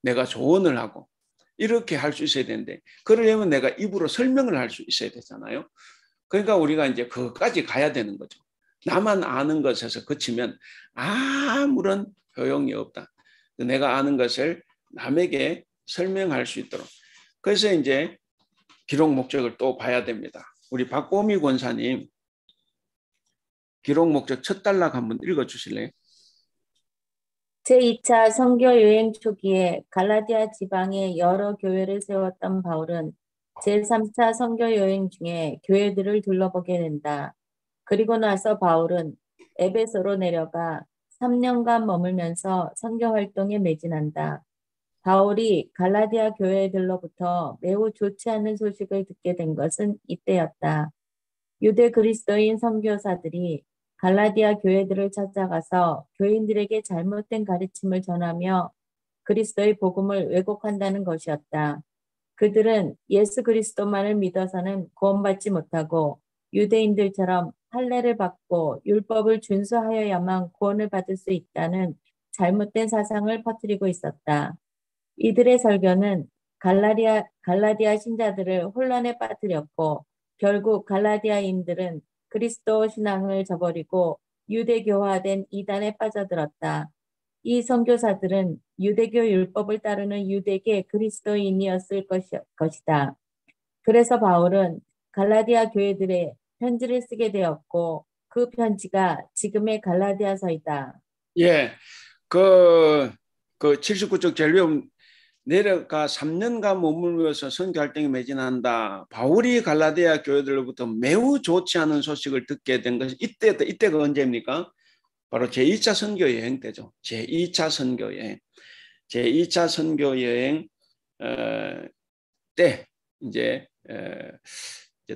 내가 조언을 하고 이렇게 할 수 있어야 되는데, 그러려면 내가 입으로 설명을 할 수 있어야 되잖아요. 그러니까 우리가 이제 그것까지 가야 되는 거죠. 나만 아는 것에서 그치면 아무런 효용이 없다. 내가 아는 것을 남에게 설명할 수 있도록. 그래서 이제 기록 목적을 또 봐야 됩니다. 우리 박보미 권사님 기록 목적 첫 단락 한번 읽어주실래요? 제2차 선교 여행 초기에 갈라디아 지방에 여러 교회를 세웠던 바울은 제3차 선교 여행 중에 교회들을 둘러보게 된다. 그리고 나서 바울은 에베소로 내려가 3년간 머물면서 선교 활동에 매진한다. 바울이 갈라디아 교회들로부터 매우 좋지 않은 소식을 듣게 된 것은 이때였다. 유대 그리스도인 선교사들이 갈라디아 교회들을 찾아가서 교인들에게 잘못된 가르침을 전하며 그리스도의 복음을 왜곡한다는 것이었다. 그들은 예수 그리스도만을 믿어서는 구원받지 못하고 유대인들처럼 할례를 받고 율법을 준수하여야만 구원을 받을 수 있다는 잘못된 사상을 퍼뜨리고 있었다. 이들의 설교는 갈라디아 신자들을 혼란에 빠뜨렸고 결국 갈라디아인들은 그리스도 신앙을 저버리고 유대교화된 이단에 빠져들었다. 이 선교사들은 유대교 율법을 따르는 유대계 그리스도인이었을 것이다. 그래서 바울은 갈라디아 교회들의 편지를 쓰게 되었고 그 편지가 지금의 갈라디아서이다. 예, 그 79쪽 젤리움 내려가 3년간 머물면서 선교 활동에 매진한다. 바울이 갈라디아 교회들로부터 매우 좋지 않은 소식을 듣게 된 것이 이때가 언제입니까? 바로 제2차 선교 여행 때죠. 제2차 선교 여행. 제2차 선교 여행 때 이제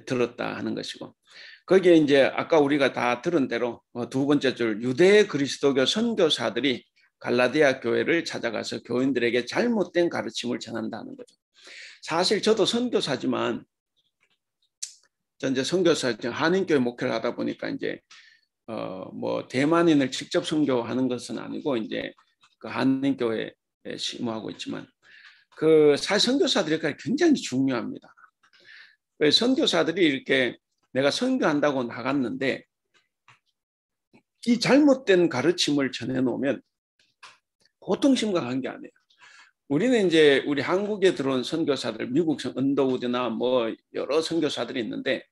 들었다 하는 것이고, 거기에 이제 아까 우리가 다 들은 대로 두 번째 줄 유대 그리스도교 선교사들이 갈라디아 교회를 찾아가서 교인들에게 잘못된 가르침을 전한다는 거죠. 사실 저도 선교사지만 이제 선교사 한인교회 목회를 하다 보니까 이제 뭐 대만인을 직접 선교하는 것은 아니고 이제 그 한인교회에 심호하고 있지만 그 사실 선교사들이 굉장히 중요합니다. 선교사들이 이렇게 내가 선교한다고 나갔는데 이 잘못된 가르침을 전해놓으면 보통 심각한 게 아니에요. 우리는 이제 우리 한국에 들어온 선교사들, 미국 언더우드나 뭐 여러 선교사들이 있는데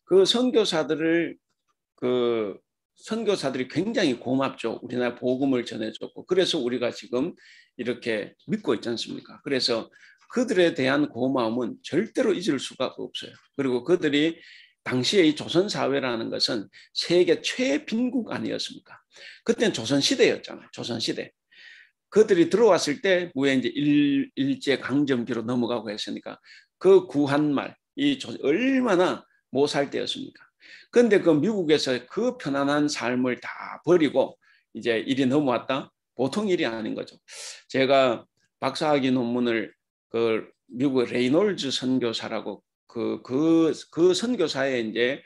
그 선교사들이 굉장히 고맙죠. 우리나라 복음을 전해줬고 그래서 우리가 지금 이렇게 믿고 있지 않습니까? 그래서 그들에 대한 고마움은 절대로 잊을 수가 없어요. 그리고 그들이 당시에 이 조선사회라는 것은 세계 최빈국 아니었습니까? 그때는 조선시대였잖아요. 조선시대. 그들이 들어왔을 때 후에 이제 일제 강점기로 넘어가고 했으니까 그 구한말 얼마나 못 살 때였습니까? 그런데 그 미국에서 그 편안한 삶을 다 버리고 이제 일이 넘어왔다? 보통 일이 아닌 거죠. 제가 박사학위 논문을 그 미국 레이놀즈 선교사라고 그 선교사의 이제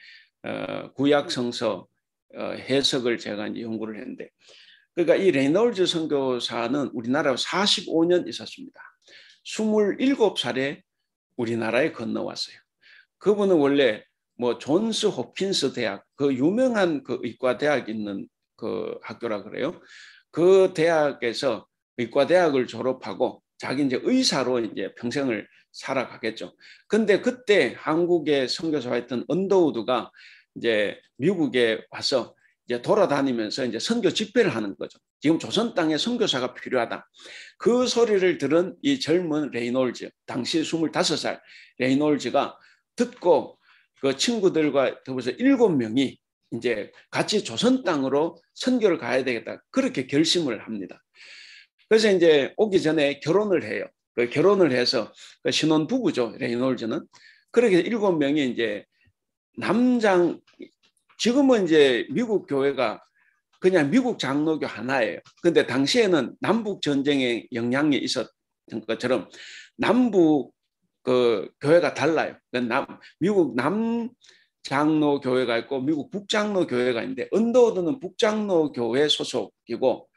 구약 성서 해석을 제가 이제 연구를 했는데, 그러니까 이 레이놀즈 선교사는 우리나라에 45년 있었습니다. 27살에 우리나라에 건너왔어요. 그분은 원래 뭐 존스 홉킨스 대학, 그 유명한 그 의과 대학 있는 그 학교라 그래요. 그 대학에서 의과 대학을 졸업하고 자기 이제 의사로 이제 평생을 살아가겠죠. 근데 그때 한국에 선교사가 있던 언더우드가 이제 미국에 와서 이제 돌아다니면서 이제 선교 집회를 하는 거죠. 지금 조선 땅에 선교사가 필요하다. 그 소리를 들은 이 젊은 레이놀즈, 당시 25살 레이놀즈가 듣고 그 친구들과 더불어서 7명이 이제 같이 조선 땅으로 선교를 가야 되겠다. 그렇게 결심을 합니다. 그래서 이제 오기 전에 결혼을 해요. 그 결혼을 해서 그 신혼 부부죠. 레이놀즈는. 그렇게 7명이 이제 지금은 이제 미국 교회가 그냥 미국 장로교 하나예요. 근데 당시에는 남북 전쟁의 영향이 있었던 것처럼 남북 그 교회가 달라요. 미국 남 장로 교회가 있고 미국 북장로 교회가 있는데 언더우드는 북장로 교회 소속이고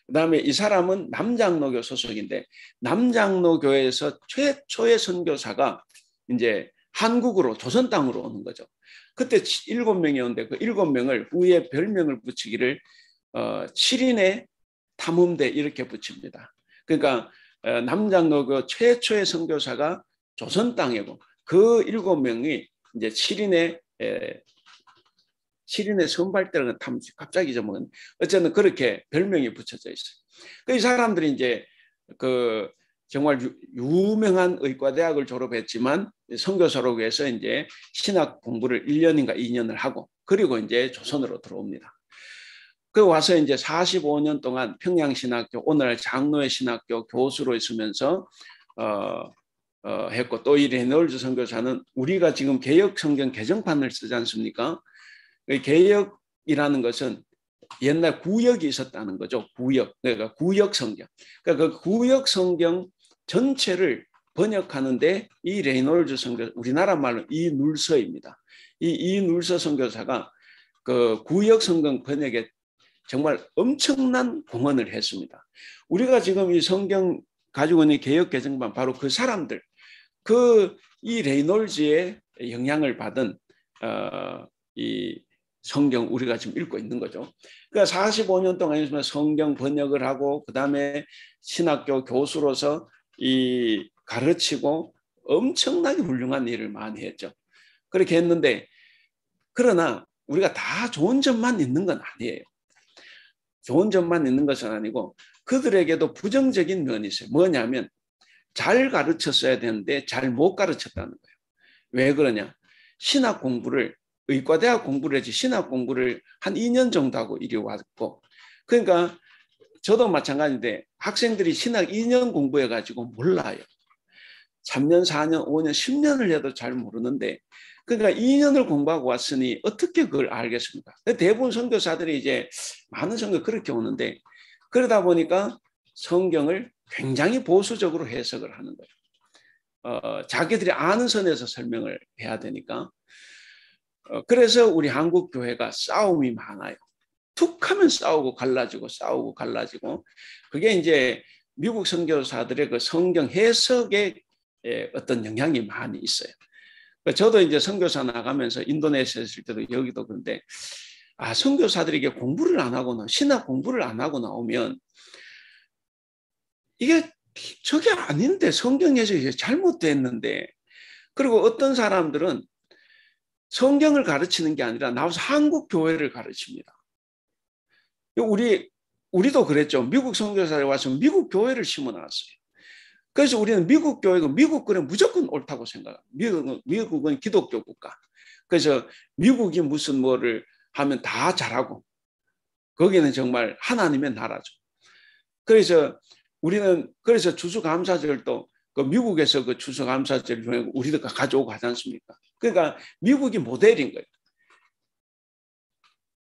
그다음에 이 사람은 남장로교 소속인데 남장로 교회에서 최초의 선교사가 이제 한국으로 조선 땅으로 오는 거죠. 그때 7명이 오는데 그 7명을 후에 별명을 붙이기를 7인의 탐험대 이렇게 붙입니다. 그러니까 남장로교 최초의 선교사가 조선 땅이고 그 7명이 이제 7인의 선발대라는 탐지 갑자기 잊어먹은 어쨌든 그렇게 별명이 붙여져 있어요. 그 사람들이 이제 그 정말 유명한 의과대학을 졸업했지만 선교사로 해서 이제 신학 공부를 1년인가 2년을 하고 그리고 이제 조선으로 들어옵니다. 그 와서 이제 45년 동안 평양신학교, 오늘날 장로의 신학교 교수로 있으면서 했고, 또 이 레놀드 선교사는 우리가 지금 개역 성경 개정판을 쓰지 않습니까? 개역이라는 것은 옛날 구역이 있었다는 거죠. 구역. 그러니까 구역 성경. 그러니까 그 구역 성경 전체를 번역하는데 이 레놀드 선교, 우리나라 말로 이눌서입니다. 이 이눌서 선교사가 그 구역 성경 번역에 정말 엄청난 공헌을 했습니다. 우리가 지금 이 성경 가지고 있는 개역 개정판 바로 그 사람들, 이 레이놀즈의 영향을 받은 이 성경 우리가 지금 읽고 있는 거죠. 그러니까 45년 동안 성경 번역을 하고 그 다음에 신학교 교수로서 이 가르치고 엄청나게 훌륭한 일을 많이 했죠. 그렇게 했는데 그러나 우리가 다 좋은 점만 있는 건 아니에요. 좋은 점만 있는 것은 아니고 그들에게도 부정적인 면이 있어요. 뭐냐면 잘 가르쳤어야 되는데 잘 못 가르쳤다는 거예요. 왜 그러냐? 신학 공부를 의과대학 공부를 했지 신학 공부를 한 2년 정도 하고 이리 왔고 그러니까 저도 마찬가지인데 학생들이 신학 2년 공부해가지고 몰라요. 3년, 4년, 5년, 10년을 해도 잘 모르는데 그러니까 2년을 공부하고 왔으니 어떻게 그걸 알겠습니까? 대부분 선교사들이 이제 많은 선교 그렇게 오는데 그러다 보니까 성경을 굉장히 보수적으로 해석을 하는 거예요. 자기들이 아는 선에서 설명을 해야 되니까. 그래서 우리 한국 교회가 싸움이 많아요. 툭 하면 싸우고 갈라지고 그게 이제 미국 선교사들의 그 성경 해석에 어떤 영향이 많이 있어요. 저도 이제 선교사 나가면서 인도네시아에 있을 때도 여기도 그런데 선교사들에게 공부를 안 하고 신학 공부를 안 하고 나오면 이게 저게 아닌데 성경 해석이 잘못됐는데 그리고 어떤 사람들은 성경을 가르치는 게 아니라 나와서 한국 교회를 가르칩니다. 우리도 그랬죠. 미국 선교사에 와서 미국 교회를 심어놨어요. 그래서 우리는 미국 교회가 미국 거는 무조건 옳다고 생각합니다. 미국은 기독교 국가. 그래서 미국이 무슨 뭐를 하면 다 잘하고 거기는 정말 하나님의 나라죠. 그래서 우리는 그래서 추수감사절도 그 미국에서 그 추수감사절 우리도 가져오고 하지 않습니까? 그러니까 미국이 모델인 거예요.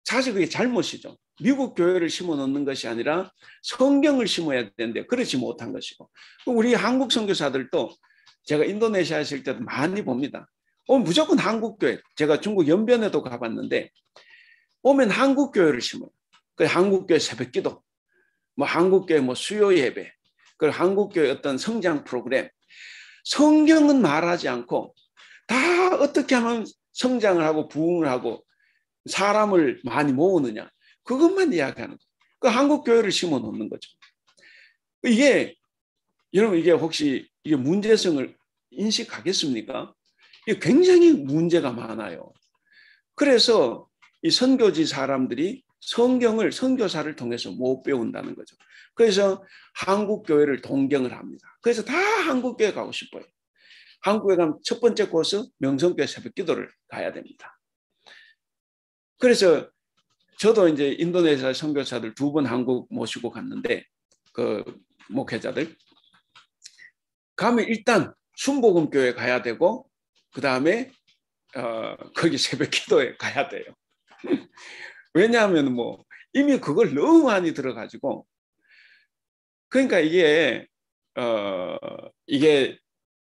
사실 그게 잘못이죠. 미국 교회를 심어 놓는 것이 아니라 성경을 심어야 되는데 그렇지 못한 것이고 우리 한국 선교사들도 제가 인도네시아에 있을 때도 많이 봅니다. 무조건 한국 교회. 제가 중국 연변에도 가봤는데 오면 한국 교회를 심어요. 그 한국 교회 새벽기도, 뭐 한국 교회 뭐 수요 예배, 그 한국 교회 어떤 성장 프로그램. 성경은 말하지 않고 다 어떻게 하면 성장을 하고 부흥을 하고 사람을 많이 모으느냐. 그것만 이야기하는 거예요. 그 한국 교회를 심어 놓는 거죠. 여러분 이게 혹시 이게 문제성을 인식하겠습니까? 이게 굉장히 문제가 많아요. 그래서 이 선교지 사람들이 성경을 선교사를 통해서 못 배운다는 거죠. 그래서 한국 교회를 동경을 합니다. 그래서 다 한국 교회 가고 싶어요. 한국에 가면 첫 번째 코스 명성교회 새벽기도를 가야 됩니다. 그래서 저도 이제 인도네시아 선교사들 2번 한국 모시고 갔는데 그 목회자들 가면 일단 순복음교회 가야 되고 그 다음에 거기 새벽기도에 가야 돼요. 왜냐하면 뭐 이미 그걸 너무 많이 들어가지고 그러니까 이게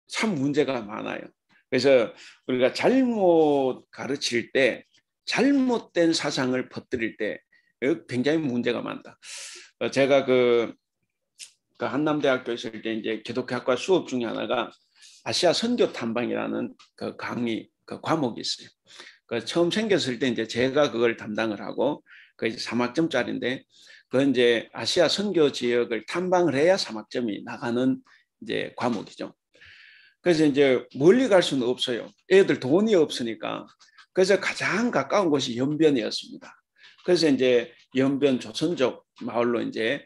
참 문제가 많아요. 그래서 우리가 잘못 가르칠 때 잘못된 사상을 퍼뜨릴 때 굉장히 문제가 많다. 제가 그 한남대학교에 있을 때 이제 기독교학과 수업 중에 하나가 아시아 선교 탐방이라는 그 강의 그 과목이 있어요. 그 처음 생겼을 때 이제 제가 그걸 담당을 하고 그 이제 3학점짜리인데 그 이제 아시아 선교 지역을 탐방을 해야 3학점이 나가는 이제 과목이죠. 그래서 이제 멀리 갈 수는 없어요. 애들 돈이 없으니까. 그래서 가장 가까운 곳이 연변이었습니다. 그래서 이제 연변 조선족 마을로 이제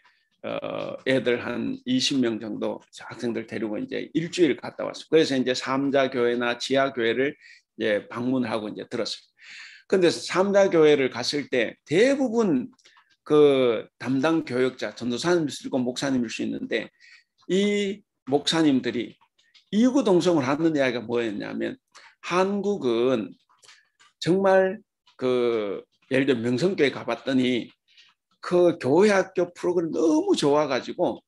애들 한 20명 정도 학생들 데리고 이제 일주일 갔다 왔어요. 그래서 이제 삼자교회나 지하교회를 이제 방문하고 이제 들었어요. 근데 삼자교회를 갔을 때 대부분 그 담당 교역자, 전도사님일 수 있고 목사님일 수 있는데 이 목사님들이 이구동성을 하는 이야기가 뭐였냐면 한국은 정말 그 예를 들어 명성교회 가봤더니 그 교회학교 프로그램 너무 좋아가지고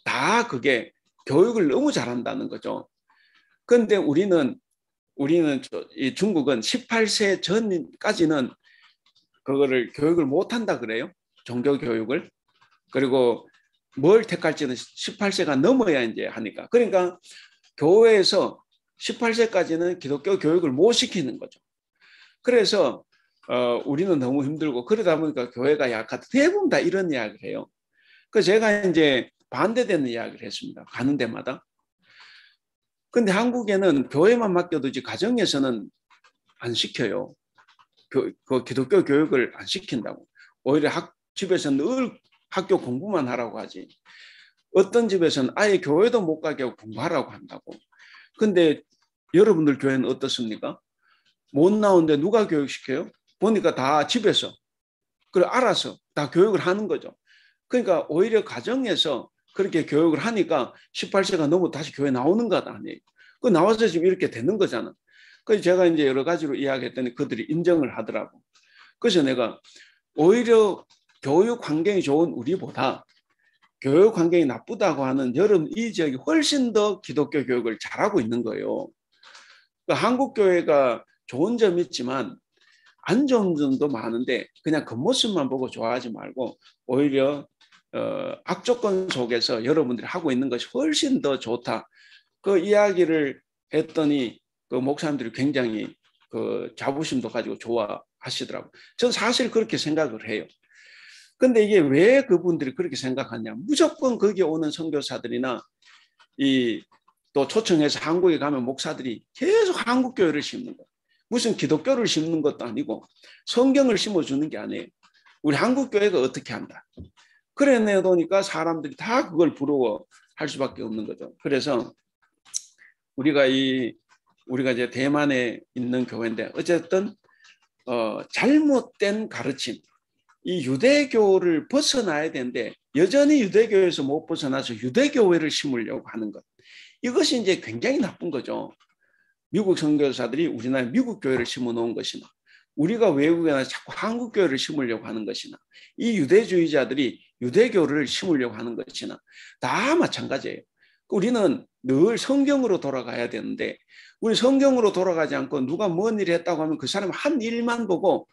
다 그게 교육을 너무 잘한다는 거죠. 그런데 이 중국은 18세 전까지는 그거를 교육을 못한다 그래요. 종교 교육을. 그리고 뭘 택할지는 18세가 넘어야 이제 하니까. 그러니까 교회에서 18세까지는 기독교 교육을 못 시키는 거죠. 그래서 우리는 너무 힘들고 그러다 보니까 교회가 약하다. 대부분 다 이런 이야기를 해요. 그래서 제가 이제 반대되는 이야기를 했습니다. 가는 데마다. 근데 한국에는 교회만 맡겨두지 가정에서는 안 시켜요. 그 기독교 교육을 안 시킨다고. 오히려 집에서 늘 학교 공부만 하라고 하지. 어떤 집에서는 아예 교회도 못 가게 하고 공부하라고 한다고. 근데 여러분들 교회는 어떻습니까? 못 나오는데 누가 교육시켜요? 보니까 다 집에서. 그걸 알아서 다 교육을 하는 거죠. 그러니까 오히려 가정에서 그렇게 교육을 하니까 18세가 넘어 다시 교회 나오는 것 아니에요. 그 나와서 지금 이렇게 되는 거잖아. 그래서 제가 이제 여러 가지로 이야기했더니 그들이 인정을 하더라고. 그래서 내가 오히려 교육 환경이 좋은 우리보다 교육 환경이 나쁘다고 하는 여러분 이 지역이 훨씬 더 기독교 교육을 잘하고 있는 거예요. 그러니까 한국 교회가 좋은 점이 있지만 안 좋은 점도 많은데 그냥 겉모습만 보고 좋아하지 말고 오히려 악조건 속에서 여러분들이 하고 있는 것이 훨씬 더 좋다. 그 이야기를 했더니 그 목사님들이 굉장히 그 자부심도 가지고 좋아하시더라고요. 저는 사실 그렇게 생각을 해요. 근데 이게 왜 그분들이 그렇게 생각하냐? 무조건 거기 오는 선교사들이나 또 초청해서 한국에 가면 목사들이 계속 한국 교회를 심는 거예요. 무슨 기독교를 심는 것도 아니고 성경을 심어주는 게 아니에요. 우리 한국 교회가 어떻게 한다. 그래 내놓으니까 사람들이 다 그걸 부러워할 수밖에 없는 거죠. 그래서 우리가 이제 대만에 있는 교회인데 어쨌든 잘못된 가르침, 이 유대교를 벗어나야 되는데 여전히 유대교에서 못 벗어나서 유대교회를 심으려고 하는 것. 이것이 이제 굉장히 나쁜 거죠. 미국 선교사들이 우리나라 미국 교회를 심어 놓은 것이나 우리가 외국에 나서 자꾸 한국 교회를 심으려고 하는 것이나 이 유대주의자들이 유대교를 심으려고 하는 것이나 다 마찬가지예요. 우리는 늘 성경으로 돌아가야 되는데 우리 성경으로 돌아가지 않고 누가 뭔 일을 했다고 하면 그 사람 한 일만 보고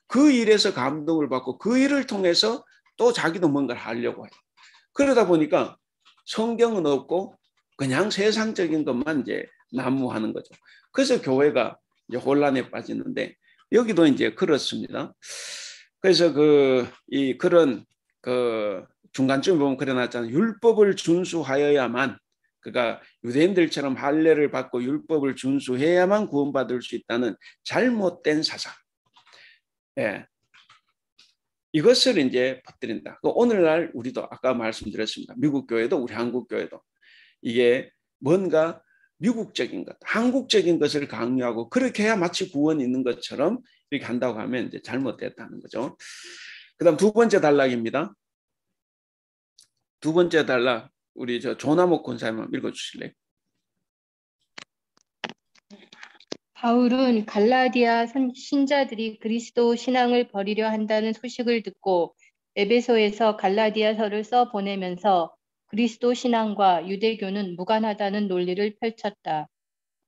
그 일에서 감동을 받고 그 일을 통해서 또 자기도 뭔가를 하려고 해요. 그러다 보니까 성경은 없고 그냥 세상적인 것만 이제 난무하는 거죠. 그래서 교회가 이제 혼란에 빠지는데 여기도 이제 그렇습니다. 그래서 그런 중간쯤에 보면 그래놨잖아요. 율법을 준수하여야만, 그러니까 유대인들처럼 할례를 받고 율법을 준수해야만 구원받을 수 있다는 잘못된 사상. 예. 이것을 이제 퍼뜨린다. 오늘날 우리도 아까 말씀드렸습니다. 미국 교회도 우리 한국 교회도 이게 뭔가 미국적인 것, 한국적인 것을 강요하고 그렇게 해야 마치 구원이 있는 것처럼 이렇게 한다고 하면 이제 잘못됐다는 거죠. 그다음 두 번째 단락입니다. 두 번째 단락 우리 조나목 권사님 읽어주실래요? 바울은 갈라디아 신자들이 그리스도 신앙을 버리려 한다는 소식을 듣고 에베소에서 갈라디아서를 써 보내면서 그리스도 신앙과 유대교는 무관하다는 논리를 펼쳤다.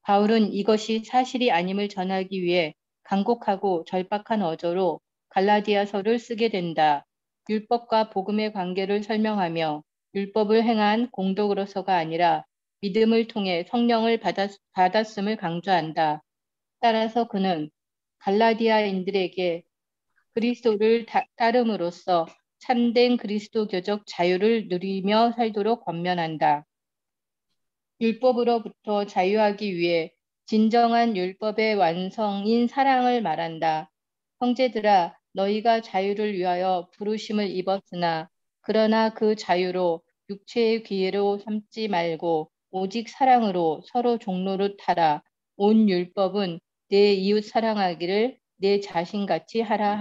바울은 이것이 사실이 아님을 전하기 위해 간곡하고 절박한 어조로 갈라디아서를 쓰게 된다. 율법과 복음의 관계를 설명하며 율법을 행한 공덕으로서가 아니라 믿음을 통해 성령을 받았음을 강조한다. 따라서 그는 갈라디아인들에게 그리스도를 따름으로써 참된 그리스도교적 자유를 누리며 살도록 권면한다. 율법으로부터 자유하기 위해 진정한 율법의 완성인 사랑을 말한다. 형제들아, 너희가 자유를 위하여 부르심을 입었으나 그러나 그 자유로 육체의 기회로 삼지 말고 오직 사랑으로 서로 종로를 타라. 온 율법은 내 이웃 사랑하기를 내 자신같이 하라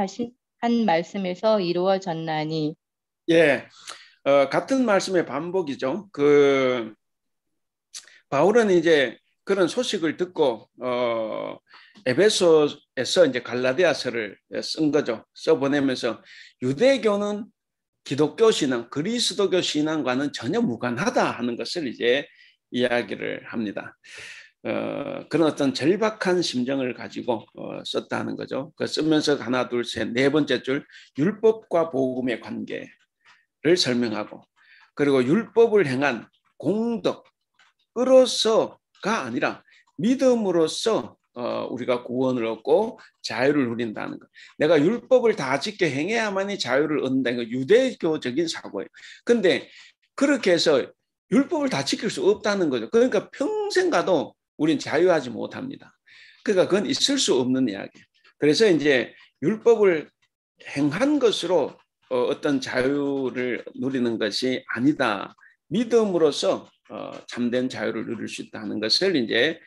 한 말씀에서 이루어졌나니. 예, 같은 말씀의 반복이죠. 바울은 이제 그런 소식을 듣고 에베소에서 이제 갈라디아서를 쓴 거죠. 써보내면서 유대교는 기독교 신앙, 그리스도교 신앙과는 전혀 무관하다 하는 것을 이제 이야기를 합니다. 그런 어떤 절박한 심정을 가지고 썼다 하는 거죠. 그 쓰면서 하나, 둘, 셋, 네 번째 줄 율법과 복음의 관계를 설명하고, 그리고 율법을 행한 공덕으로서가 아니라 믿음으로써 우리가 구원을 얻고 자유를 누린다는 것. 내가 율법을 다 지켜 행해야만이 자유를 얻는다는 거 유대교적인 사고예요. 근데 그렇게 해서 율법을 다 지킬 수 없다는 거죠. 그러니까 평생 가도 우린 자유하지 못합니다. 그러니까 그건 있을 수 없는 이야기예요. 그래서 이제 율법을 행한 것으로 어떤 자유를 누리는 것이 아니다. 믿음으로써 참된 자유를 누릴 수 있다는 것을 이제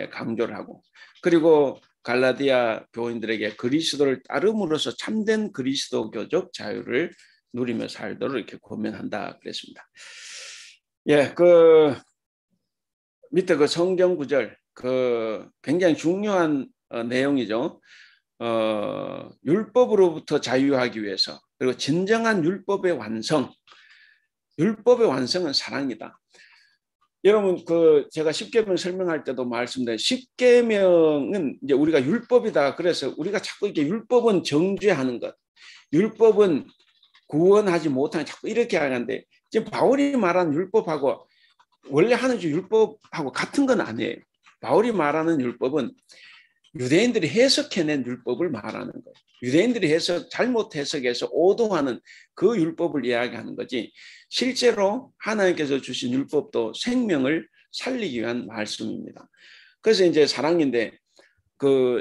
강조를 하고, 그리고 갈라디아 교인들에게 그리스도를 따름으로써 참된 그리스도교적 자유를 누리며 살도록 이렇게 권면한다 그랬습니다. 예, 밑에 성경 구절 굉장히 중요한 내용이죠. 율법으로부터 자유하기 위해서, 그리고 진정한 율법의 완성은 사랑이다. 여러분 제가 십계명 설명할 때도 말씀드린 십계명은 이제 우리가 율법이다. 그래서 우리가 자꾸 이렇게 율법은 정죄하는 것, 율법은 구원하지 못하는, 자꾸 이렇게 하는데 지금 바울이 말한 율법하고 원래 하는 율법하고 같은 건 아니에요. 바울이 말하는 율법은 유대인들이 해석해낸 율법을 말하는 거예요. 유대인들이 잘못 해석해서 오도하는 그 율법을 이야기하는 거지, 실제로 하나님께서 주신 율법도 생명을 살리기 위한 말씀입니다. 그래서 이제 사랑인데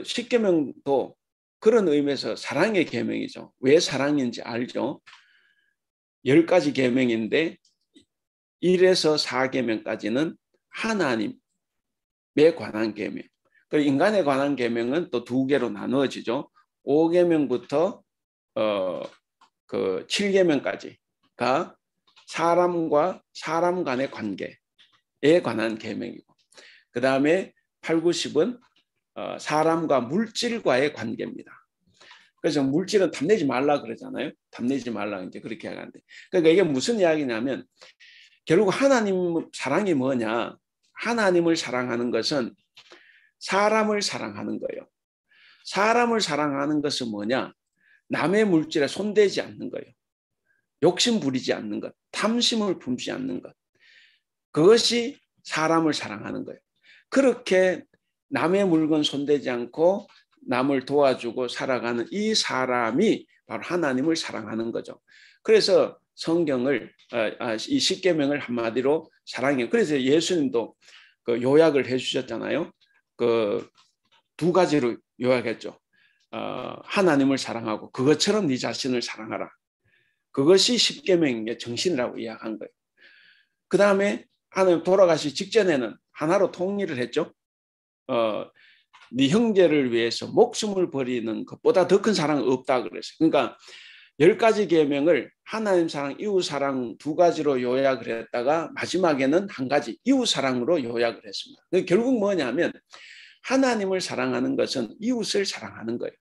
십계명도 그런 의미에서 사랑의 계명이죠. 왜 사랑인지 알죠? 10가지 계명인데 1에서 4계명까지는 하나님에 관한 계명. 그리고 인간에 관한 계명은 또 2개로 나누어지죠. 5계명부터 7계명까지가 사람과 사람 간의 관계에 관한 계명이고, 그 다음에 8, 9, 10은 사람과 물질과의 관계입니다. 그래서 물질은 탐내지 말라 그러잖아요. 탐내지 말라 이제 그렇게 하는데, 그러니까 이게 무슨 이야기냐면 결국 하나님 사랑이 뭐냐? 하나님을 사랑하는 것은 사람을 사랑하는 거예요. 사람을 사랑하는 것은 뭐냐? 남의 물질에 손대지 않는 거예요. 욕심 부리지 않는 것, 탐심을 품지 않는 것. 그것이 사람을 사랑하는 거예요. 그렇게 남의 물건 손대지 않고 남을 도와주고 살아가는 이 사람이 바로 하나님을 사랑하는 거죠. 그래서 성경을 이 십계명을 한마디로 사랑해요. 그래서 예수님도 요약을 해주셨잖아요. 2가지로 요약했죠. 하나님을 사랑하고 그것처럼 네 자신을 사랑하라. 그것이 십계명의 정신이라고 이야기한 거예요. 그 다음에 하나님 돌아가시 직전에는 하나로 통일을 했죠. 네 형제를 위해서 목숨을 버리는 것보다 더 큰 사랑은 없다 그랬어요. 그러니까 10가지 계명을 하나님 사랑, 이웃 사랑 2가지로 요약을 했다가 마지막에는 1가지 이웃 사랑으로 요약을 했습니다. 결국 뭐냐면 하나님을 사랑하는 것은 이웃을 사랑하는 거예요.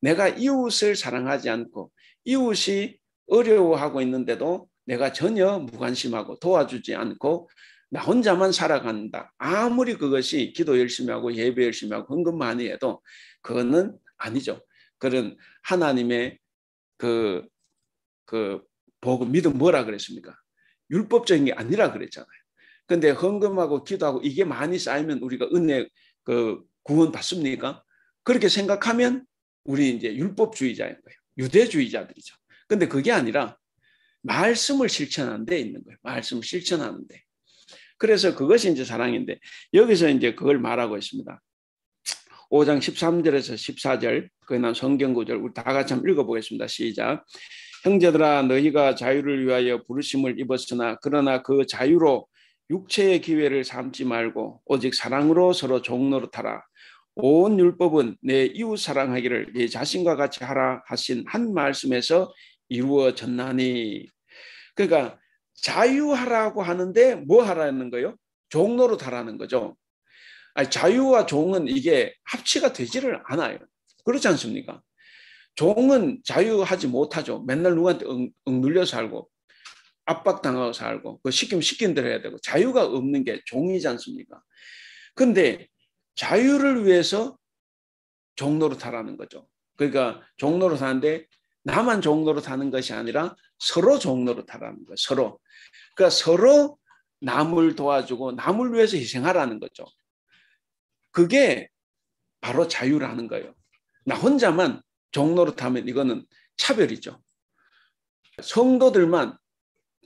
내가 이웃을 사랑하지 않고 이웃이 어려워하고 있는데도 내가 전혀 무관심하고 도와주지 않고 나 혼자만 살아간다. 아무리 그것이 기도 열심히 하고 예배 열심히 하고 헌금 많이 해도 그거는 아니죠. 그런 하나님의 복음, 믿음 뭐라 그랬습니까? 율법적인 게 아니라 그랬잖아요. 근데 헌금하고 기도하고 이게 많이 쌓이면 우리가 은혜 구원 받습니까? 그렇게 생각하면 우리 이제 율법주의자인 거예요. 유대주의자들이죠. 근데 그게 아니라 말씀을 실천하는 데 있는 거예요. 말씀을 실천하는 데. 그래서 그것이 이제 사랑인데 여기서 이제 그걸 말하고 있습니다. 5장 13절에서 14절 그에 나온 성경 구절 우리 다 같이 한번 읽어보겠습니다. 시작. 형제들아 너희가 자유를 위하여 부르심을 입었으나 그러나 그 자유로 육체의 기회를 삼지 말고 오직 사랑으로 서로 종노릇하라. 온 율법은 내 이웃 사랑하기를 내 자신과 같이 하라 하신 한 말씀에서 이루어졌나니. 그러니까 자유하라고 하는데 뭐 하라는 거예요? 종노릇 하라는 거죠. 아니, 자유와 종은 이게 합치가 되지를 않아요. 그렇지 않습니까? 종은 자유하지 못하죠. 맨날 누구한테 억눌려 살고 압박당하고 살고 그 시키면 시킨 대로 해야 되고 자유가 없는 게 종이지 않습니까? 근데 자유를 위해서 종노릇 하라는 거죠. 그러니까 종노릇 하는데 나만 종노릇 하는 것이 아니라 서로 종노릇 하라는 거예요. 서로. 그러니까 서로 남을 도와주고 남을 위해서 희생하라는 거죠. 그게 바로 자유라는 거예요. 나 혼자만 종노릇 하면 이거는 차별이죠. 성도들만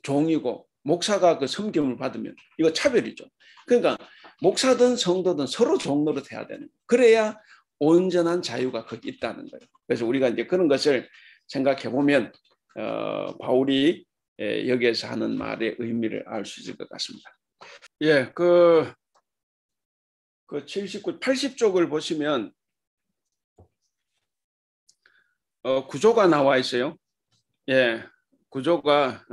종이고 목사가 그 섬김을 받으면 이거 차별이죠. 그러니까 목사든 성도든 서로 종노릇 해야 되는 거예요. 그래야 온전한 자유가 거기 있다는 거예요. 그래서 우리가 이제 그런 것을 생각해 보면 바울이 여기에서 하는 말의 의미를 알 수 있을 것 같습니다. 예, 그 79, 80쪽을 보시면 구조가 나와 있어요. 예, 구조가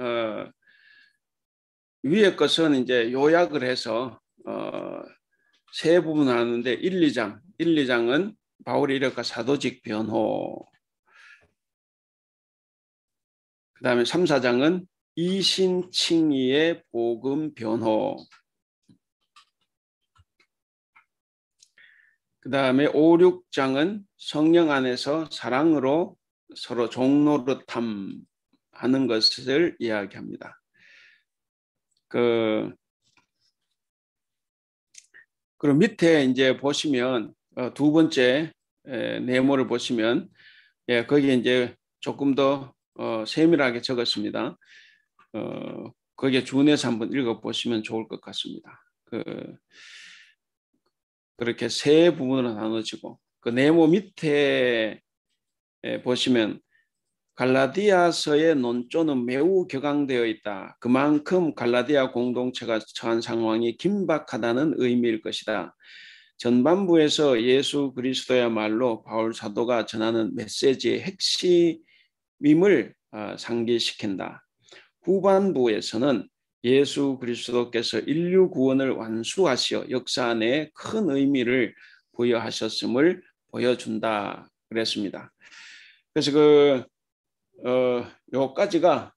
위에 것은 이제 요약을 해서 세 부분 하는데 1, 2장은 바울의 이력과 사도직 변호. 그 다음에 3, 4장은 이신칭의의 복음 변호. 그 다음에 5, 6장은 성령 안에서 사랑으로 서로 종노릇함 하는 것을 이야기합니다. 그리고 밑에 이제 보시면 두 번째 네모를 보시면 거기에 이제 조금 더 세밀하게 적었습니다. 거기에 준해서 한번 읽어보시면 좋을 것 같습니다. 그렇게 세 부분으로 나눠지고 그 네모 밑에 보시면 갈라디아서의 논조는 매우 격앙되어 있다. 그만큼 갈라디아 공동체가 처한 상황이 긴박하다는 의미일 것이다. 전반부에서 예수 그리스도야말로 바울 사도가 전하는 메시지의 핵심임을 상기시킨다. 후반부에서는 예수 그리스도께서 인류 구원을 완수하시어 역사 내에 큰 의미를 부여하셨음을 보여준다 그랬습니다. 그래서 요까지가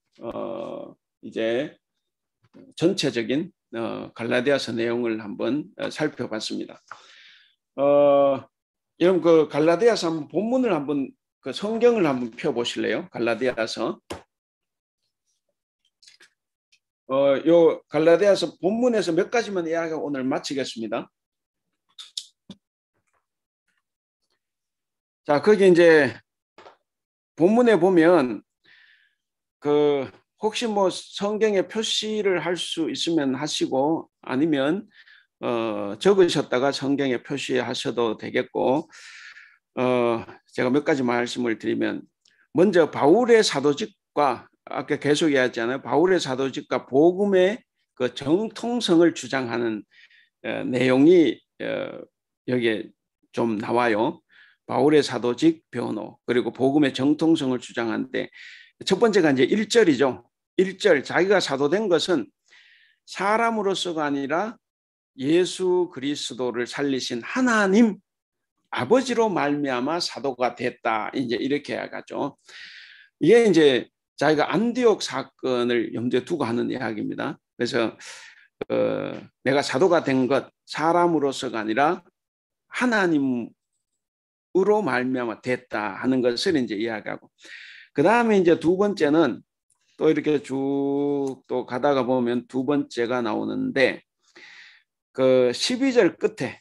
이제 전체적인 갈라디아서 내용을 한번 살펴봤습니다. 여러분 그 갈라디아서 한번 본문을 한번 그 성경을 한번 펴보실래요? 갈라디아서. 요 갈라디아서 본문에서 몇 가지만 이야기하고 오늘 마치겠습니다. 자, 거기 이제 본문에 보면 혹시 뭐 성경에 표시를 할 수 있으면 하시고 아니면 적으셨다가 성경에 표시하셔도 되겠고 제가 몇 가지 말씀을 드리면 먼저 바울의 사도직과 아까 계속 이야기했잖아요. 바울의 사도직과 복음의 그 정통성을 주장하는 내용이 여기에 좀 나와요. 바울의 사도직 변호 그리고 복음의 정통성을 주장하는데 첫 번째가 이제 1절이죠. 1절 자기가 사도된 것은 사람으로서가 아니라 예수 그리스도를 살리신 하나님 아버지로 말미암아 사도가 됐다. 이제 이렇게 해가죠. 이게 이제 자기가 안디옥 사건을 염두에 두고 하는 이야기입니다. 그래서 내가 사도가 된 것 사람으로서가 아니라 하나님으로 말미암아 됐다 하는 것을 이제 이야기하고 그 다음에 이제 두 번째는 또 이렇게 쭉 또 가다가 보면 두 번째가 나오는데 그 12절 끝에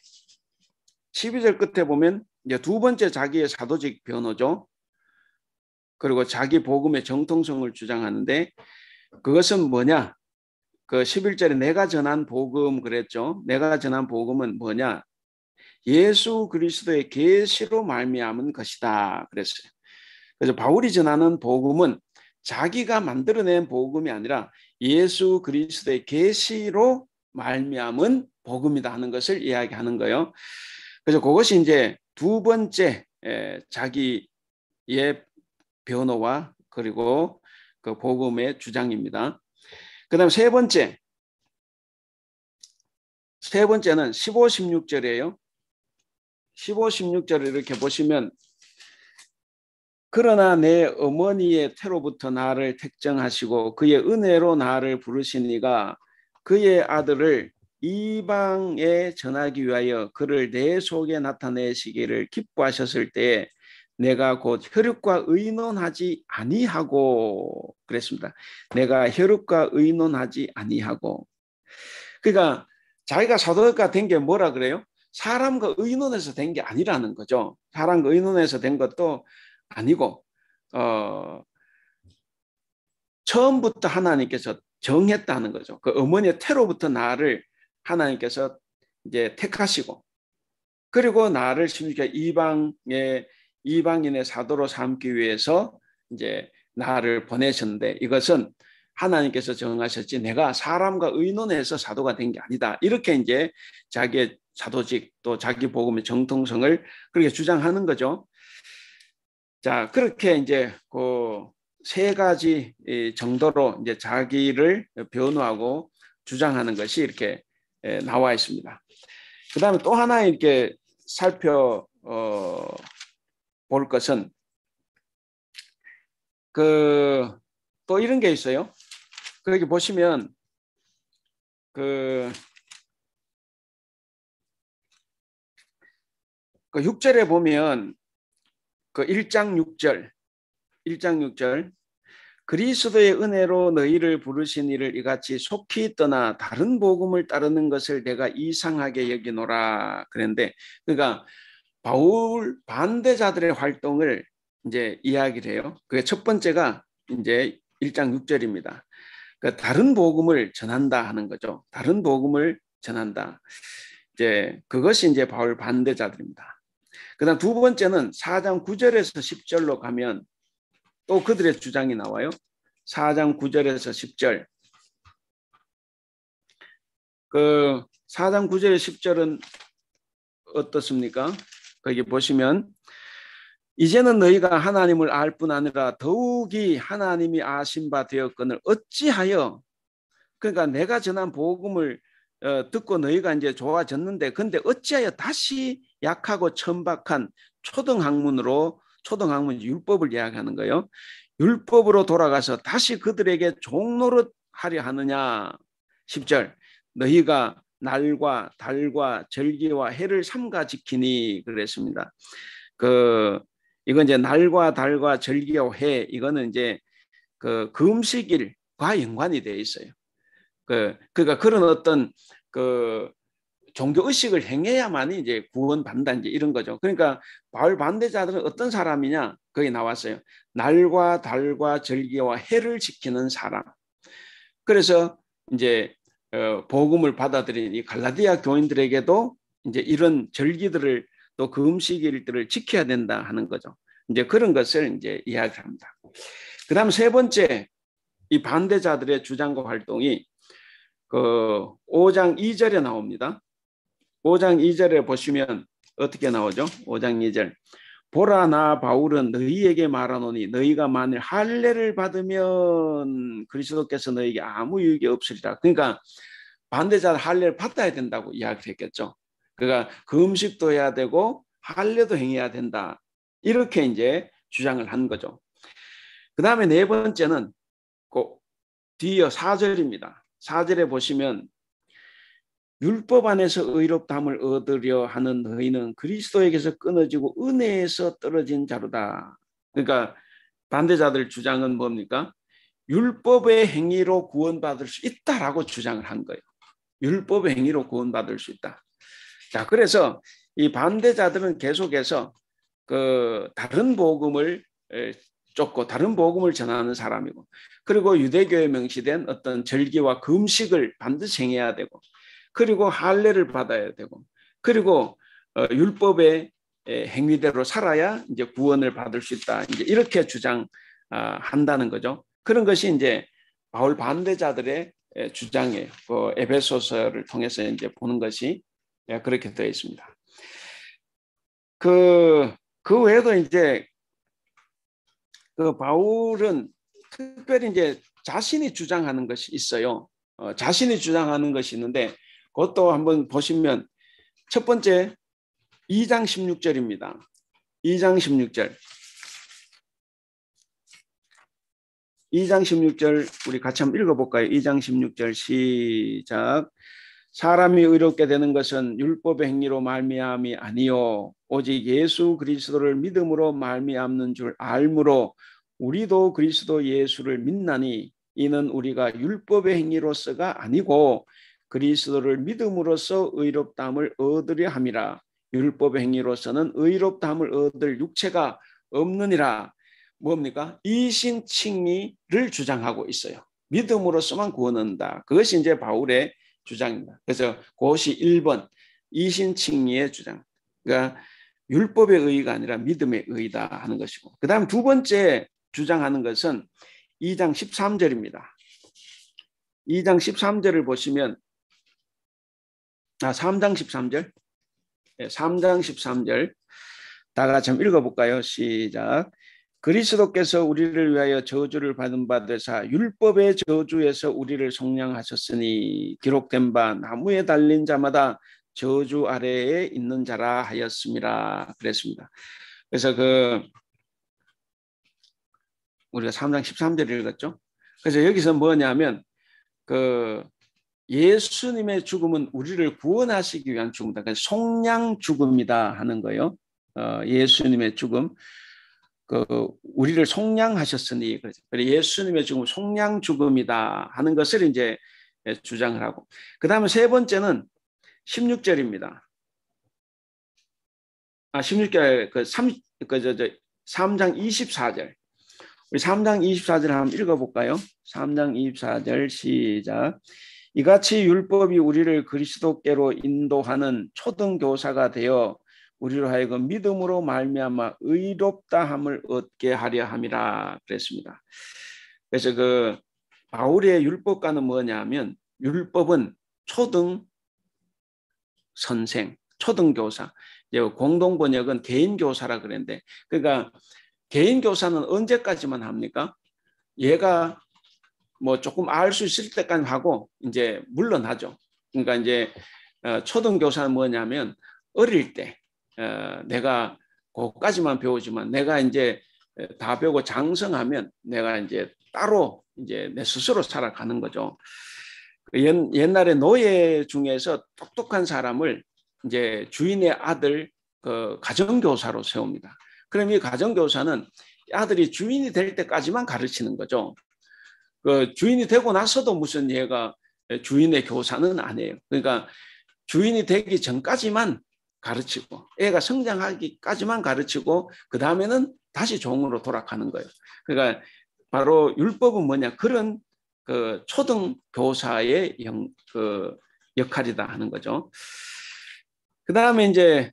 보면 이제 두 번째 자기의 사도직 변호죠. 그리고 자기 복음의 정통성을 주장하는데 그것은 뭐냐? 그 11절에 내가 전한 복음 그랬죠. 내가 전한 복음은 뭐냐? 예수 그리스도의 계시로 말미암은 것이다 그랬어요. 그래서 바울이 전하는 복음은 자기가 만들어낸 복음이 아니라 예수 그리스도의 계시로 말미암은 복음이다 하는 것을 이야기하는 거예요. 그래서 그것이 이제 두 번째 자기의 변호와 그리고 그 복음의 주장입니다. 그다음 세 번째는 15, 16절이에요. 15, 16절을 이렇게 보시면 그러나 내 어머니의 태로부터 나를 택정하시고 그의 은혜로 나를 부르시니가 그의 아들을 이방에 전하기 위하여 그를 내 속에 나타내시기를 기뻐하셨을 때에 내가 곧 혈육과 의논하지 아니하고 그랬습니다. 내가 혈육과 의논하지 아니하고. 그러니까 자기가 사도가 된 게 뭐라 그래요? 사람과 의논해서 된 게 아니라는 거죠. 사람과 의논해서 된 것도 아니고 처음부터 하나님께서 정했다는 거죠. 그 어머니의 태로부터 나를 하나님께서 이제 택하시고 그리고 나를 이방인의 사도로 삼기 위해서 이제 나를 보내셨는데 이것은 하나님께서 정하셨지 내가 사람과 의논해서 사도가 된 게 아니다. 이렇게 이제 자기의 사도직 또 자기 복음의 정통성을 그렇게 주장하는 거죠. 자, 그렇게 이제 그 세 가지 정도로 이제 자기를 변호하고 주장하는 것이 이렇게 나와 있습니다. 그 다음에 또 하나 이렇게 살펴볼 것은 또 이런 게 있어요. 거기 보시면 그 6절에 보면 그 1장 6절 그리스도의 은혜로 너희를 부르신 이를 이같이 속히 떠나 다른 복음을 따르는 것을 내가 이상하게 여기노라 그랬는데 그러니까 바울 반대자들의 활동을 이제 이야기를 해요. 그게 첫 번째가 이제 1장 6절입니다. 그러니까 다른 복음을 전한다 하는 거죠. 다른 복음을 전한다. 이제 그것이 이제 바울 반대자들입니다. 그다음 두 번째는 4장 9절에서 10절로 가면 또 그들의 주장이 나와요. 4장 9절에서 10절. 그 4장 9절 10절은 어떻습니까? 거기 보시면 이제는 너희가 하나님을 알 뿐 아니라 더욱이 하나님이 아신 바 되었거늘 어찌하여 그러니까 내가 전한 복음을 듣고 너희가 이제 좋아졌는데 근데 어찌하여 다시 약하고 천박한 초등학문 율법을 이야기하는 거예요. 율법으로 돌아가서 다시 그들에게 종노릇 하려 하느냐. 10절 너희가 날과 달과 절기와 해를 삼가 지키니 그랬습니다. 이건 이제 날과 달과 절기와 해 이거는 이제 그 금식일과 연관이 되어 있어요. 그러니까 그런 어떤 그 종교 의식을 행해야만이 이제 구원받는다 이제 이런 거죠. 그러니까 바울 반대자들은 어떤 사람이냐 거기 나왔어요. 날과 달과 절기와 해를 지키는 사람. 그래서 이제 복음을 받아들인 이 갈라디아 교인들에게도 이제 이런 절기들을 또 금식일들을 지켜야 된다 하는 거죠. 이제 그런 것을 이제 이야기합니다. 그다음 세 번째 이 반대자들의 주장과 활동이 그 5장 2절에 나옵니다. 5장 2절에 보시면 어떻게 나오죠? 5장 2절. 보라 나 바울은 너희에게 말하노니 너희가 만일 할례를 받으면 그리스도께서 너희에게 아무 유익이 없으리라. 그러니까 반대자는 할례를 받아야 된다고 이야기했겠죠. 그러니까 금식도 해야 되고 할례도 행해야 된다. 이렇게 이제 주장을 한 거죠. 그 다음에 네 번째는 뒤이어 4절입니다. 4절에 보시면 율법 안에서 의롭다함을 얻으려 하는 너희는 그리스도에게서 끊어지고 은혜에서 떨어진 자로다. 그러니까 반대자들 주장은 뭡니까? 율법의 행위로 구원받을 수 있다라고 주장을 한 거예요. 율법의 행위로 구원받을 수 있다. 자, 그래서 이 반대자들은 계속해서 그 다른 복음을 쫓고 다른 복음을 전하는 사람이고 그리고 유대교에 명시된 어떤 절기와 금식을 반드시 행해야 되고 그리고 할례를 받아야 되고 그리고 율법의 행위대로 살아야 이제 구원을 받을 수 있다. 이제 이렇게 주장한다는 거죠. 그런 것이 이제 바울 반대자들의 주장이에요. 그 에베소서를 통해서 이제 보는 것이 그렇게 되어 있습니다. 그 외에도 이제 그 바울은 특별히 이제 자신이 주장하는 것이 있어요. 자신이 주장하는 것이 있는데 그것도 한번 보시면 첫 번째 2장 16절입니다. 2장 16절. 2장 16절 우리 같이 한번 읽어볼까요? 2장 16절 시작. 사람이 의롭게 되는 것은 율법의 행위로 말미암이 아니요 오직 예수 그리스도를 믿음으로 말미암는 줄 알므로 우리도 그리스도 예수를 믿나니 이는 우리가 율법의 행위로서가 아니고 그리스도를 믿음으로써 의롭다함을 얻으려 함이라. 율법의 행위로서는 의롭다함을 얻을 육체가 없느니라. 뭡니까? 이신칭의를 주장하고 있어요. 믿음으로서만 구원한다. 그것이 이제 바울의 주장입니다. 그래서 그것이 1번 이신칭의의 주장. 그러니까 율법의 의의가 아니라 믿음의 의의다 하는 것이고, 그 다음 두 번째 주장하는 것은 2장 13절입니다. 2장 13절을 보시면 3장 13절. 3장 13절 다 같이 한번 읽어볼까요? 시작. 그리스도께서 우리를 위하여 저주를 받은 바 되사 율법의 저주에서 우리를 속량하셨으니 기록된 바 나무에 달린 자마다 저주 아래에 있는 자라 하였습니다. 그랬습니다. 그래서 우리가 3장 13절 읽었죠. 그래서 여기서 뭐냐면 예수님의 죽음은 우리를 구원하시기 위한 죽음이다. 그래서 속량 죽음이다 하는 거예요. 예수님의 죽음. 우리를 속량하셨으니 예수님의 죽음 속량 죽음이다 하는 것을 이제 주장을 하고, 그 다음에 세 번째는 16절입니다. 16절 3장 24절. 우리 3장 24절 한번 읽어볼까요? 3장 24절 시작. 이같이 율법이 우리를 그리스도께로 인도하는 초등교사가 되어 우리로 하여금 믿음으로 말미암아 의롭다함을 얻게 하려 함이라 그랬습니다. 그래서 바울의 율법과는 뭐냐면 율법은 초등 선생, 초등 교사. 공동 번역은 개인 교사라 그랬는데, 그러니까 개인 교사는 언제까지만 합니까? 얘가 뭐 조금 알 수 있을 때까지 하고 이제 물러나죠. 그러니까 이제 초등 교사는 뭐냐면 어릴 때 내가 그까지만 배우지만 내가 이제 다 배우고 장성하면 내가 이제 따로 이제 내 스스로 살아가는 거죠. 옛날에 노예 중에서 똑똑한 사람을 이제 주인의 아들 가정교사로 세웁니다. 그럼 이 가정교사는 아들이 주인이 될 때까지만 가르치는 거죠. 주인이 되고 나서도 무슨 얘가 주인의 교사는 아니에요. 그러니까 주인이 되기 전까지만 가르치고 애가 성장하기까지만 가르치고 그 다음에는 다시 종으로 돌아가는 거예요. 그러니까 바로 율법은 뭐냐, 그런 초등 교사의 역할이다 하는 거죠. 그 다음에 이제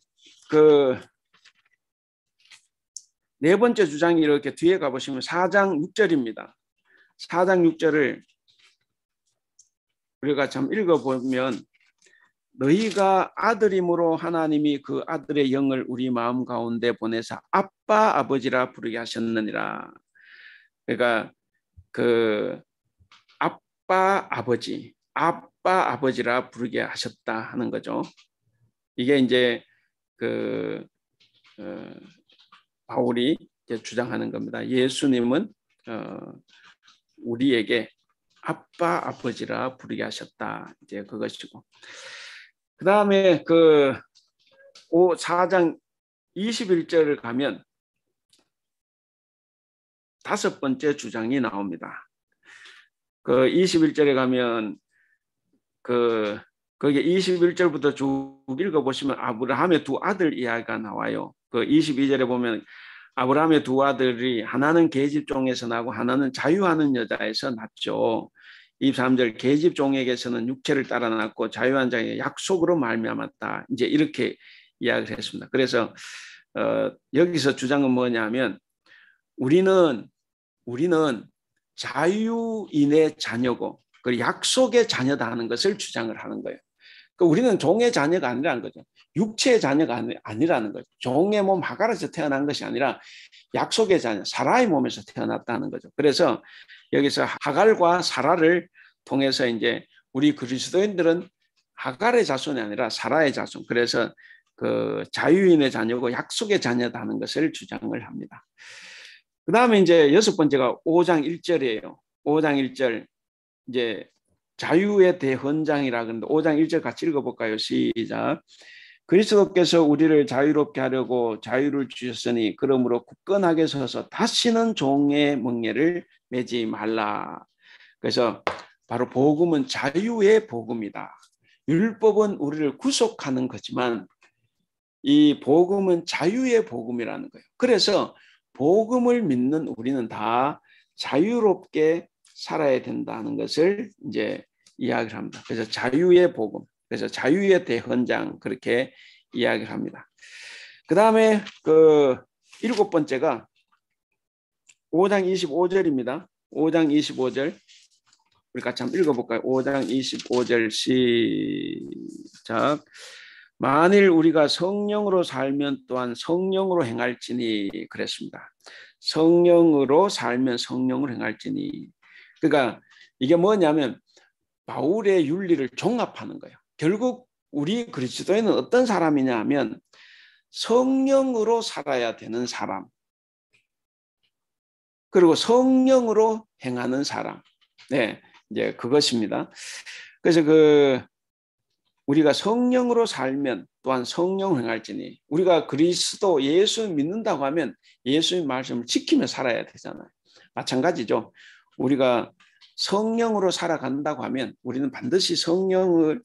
네 번째 주장이 이렇게 뒤에 가보시면 4장 6절입니다. 4장 6절을 우리가 참 읽어보면 너희가 아들임으로 하나님이 그 아들의 영을 우리 마음 가운데 보내사 아빠 아버지라 부르게 하셨느니라. 그러니까 아빠 아버지라 부르게 하셨다 하는 거죠. 이게 이제 바울이 이제 주장하는 겁니다. 예수님은 우리에게 아빠 아버지라 부르게 하셨다. 이제 그것이고. 그 다음에 4장 21절을 가면 다섯 번째 주장이 나옵니다. 21절에 가면 거기에 21절부터 쭉 읽어보시면 아브라함의 두 아들 이야기가 나와요. 22절에 보면 아브라함의 두 아들이 하나는 계집종에서 나고 하나는 자유하는 여자에서 났죠. 23절 계집종에게서는 육체를 따라 낳고 자유한 자에게 약속으로 말미암았다. 이제 이렇게 이야기를 했습니다. 그래서 여기서 주장은 뭐냐면 우리는 자유인의 자녀고 그리고 약속의 자녀다 하는 것을 주장을 하는 거예요. 그러니까 우리는 종의 자녀가 아니라는 거죠. 육체의 자녀가 아니라는 거죠. 종의 몸 하갈에서 태어난 것이 아니라 약속의 자녀, 사라의 몸에서 태어났다는 거죠. 그래서 여기서 하갈과 사라를 통해서 이제 우리 그리스도인들은 하갈의 자손이 아니라 사라의 자손. 그래서 그 자유인의 자녀고 약속의 자녀다는 것을 주장을 합니다. 그 다음에 이제 여섯 번째가 5장 1절이에요. 5장 1절 이제 자유의 대헌장이라 그러는데 5장 1절 같이 읽어볼까요? 시작. 그리스도께서 우리를 자유롭게 하려고 자유를 주셨으니 그러므로 굳건하게 서서 다시는 종의 멍에를 매지 말라. 그래서 바로 복음은 자유의 복음이다. 율법은 우리를 구속하는 거지만 이 복음은 자유의 복음이라는 거예요. 그래서 복음을 믿는 우리는 다 자유롭게 살아야 된다는 것을 이제 이야기를 합니다. 그래서 자유의 복음, 그래서 자유의 대헌장 그렇게 이야기를 합니다. 그 다음에 그 일곱 번째가 5장 25절입니다. 5장 25절 우리 같이 한번 읽어볼까요? 5장 25절 시작. 만일 우리가 성령으로 살면 또한 성령으로 행할지니 그랬습니다. 성령으로 살면 성령으로 행할지니. 그러니까 이게 뭐냐면 바울의 윤리를 종합하는 거예요. 결국 우리 그리스도인은 어떤 사람이냐 하면 성령으로 살아야 되는 사람. 그리고 성령으로 행하는 사람. 네, 이제 그것입니다. 그래서 우리가 성령으로 살면 또한 성령을 행할지니 우리가 그리스도 예수 믿는다고 하면 예수의 말씀을 지키며 살아야 되잖아요. 마찬가지죠. 우리가 성령으로 살아간다고 하면 우리는 반드시 성령을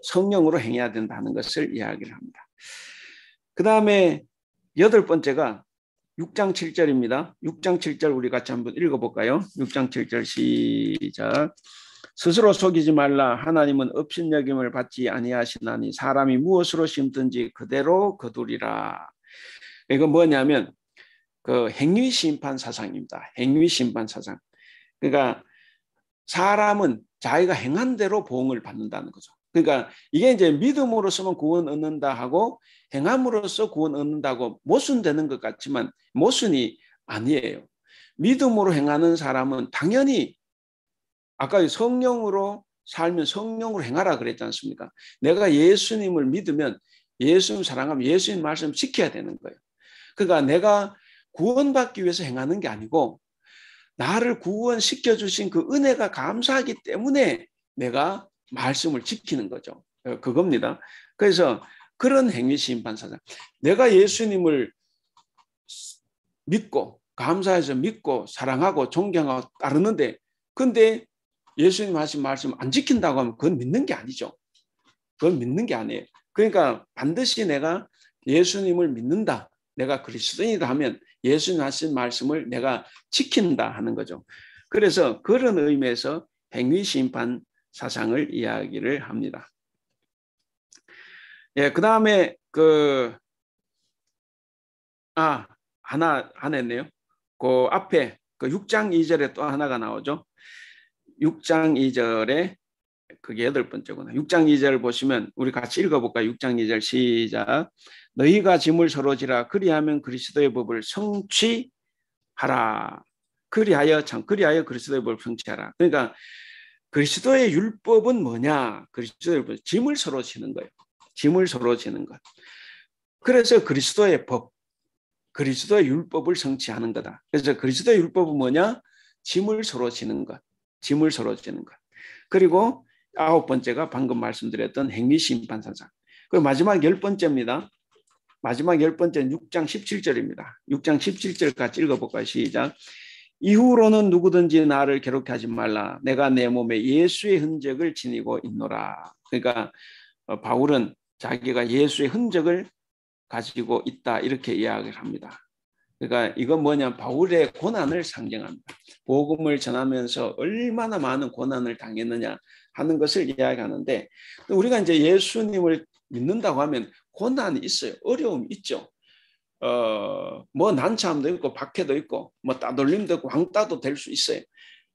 성령으로 행해야 된다는 것을 이야기를 합니다. 그 다음에 여덟 번째가 6장 7절입니다. 6장 7절 우리 같이 한번 읽어볼까요? 6장 7절 시작. 스스로 속이지 말라. 하나님은 업신여김을 받지 아니하시나니 사람이 무엇으로 심든지 그대로 거두리라. 이건 뭐냐면 그 행위심판 사상입니다. 행위심판 사상. 그러니까 사람은 자기가 행한 대로 보응을 받는다는 거죠. 그러니까 이게 이제 믿음으로서만 구원 얻는다 하고 행함으로써 구원 얻는다고 모순되는 것 같지만 모순이 아니에요. 믿음으로 행하는 사람은 당연히 아까 성령으로 살면 성령으로 행하라 그랬지 않습니까? 내가 예수님을 믿으면 예수님 사랑하면 예수님 말씀 지켜야 되는 거예요. 그러니까 내가 구원받기 위해서 행하는 게 아니고 나를 구원시켜 주신 그 은혜가 감사하기 때문에 내가 말씀을 지키는 거죠. 그겁니다. 그래서 그런 행위심판사상. 내가 예수님을 믿고 감사해서 믿고 사랑하고 존경하고 따르는데 근데 예수님 하신 말씀 안 지킨다고 하면 그건 믿는 게 아니죠. 그건 믿는 게 아니에요. 그러니까 반드시 내가 예수님을 믿는다. 내가 그리스도인이다 하면 예수님 하신 말씀을 내가 지킨다 하는 거죠. 그래서 그런 의미에서 행위심판 사상을 이야기를 합니다. 예, 그 다음에 하나 했네요. 그 앞에 그 6장 2절에 또 하나가 나오죠. 6장 2절에 그게 여덟 번째구나. 6장 2절 보시면 우리 같이 읽어볼까요? 6장 2절 시작. 너희가 짐을 서로 지라. 그리하면 그리스도의 법을 성취하라. 그리하여 그리스도의 법을 성취하라. 그러니까 그리스도의 율법은 뭐냐? 그리스도의 율법, 짐을 서로 지는 거예요. 짐을 서로 지는 것. 그래서 그리스도의 법, 그리스도의 율법을 성취하는 거다. 그래서 그리스도의 율법은 뭐냐? 짐을 서로 지는 것. 짐을 서로 지는 것. 그리고 아홉 번째가 방금 말씀드렸던 행위심판사상. 그리고 마지막 열 번째입니다. 마지막 열 번째는 6장 17절입니다. 6장 17절 같이 읽어볼까요? 시작. 이후로는 누구든지 나를 괴롭게 하지 말라. 내가 내 몸에 예수의 흔적을 지니고 있노라. 그러니까 바울은 자기가 예수의 흔적을 가지고 있다 이렇게 이야기를 합니다. 그러니까 이건 뭐냐면 바울의 고난을 상징합니다. 복음을 전하면서 얼마나 많은 고난을 당했느냐 하는 것을 이야기하는데 우리가 이제 예수님을 믿는다고 하면 고난이 있어요. 어려움이 있죠. 뭐 난참도 있고 박해도 있고 뭐 따돌림도 있고 왕따도 될 수 있어요.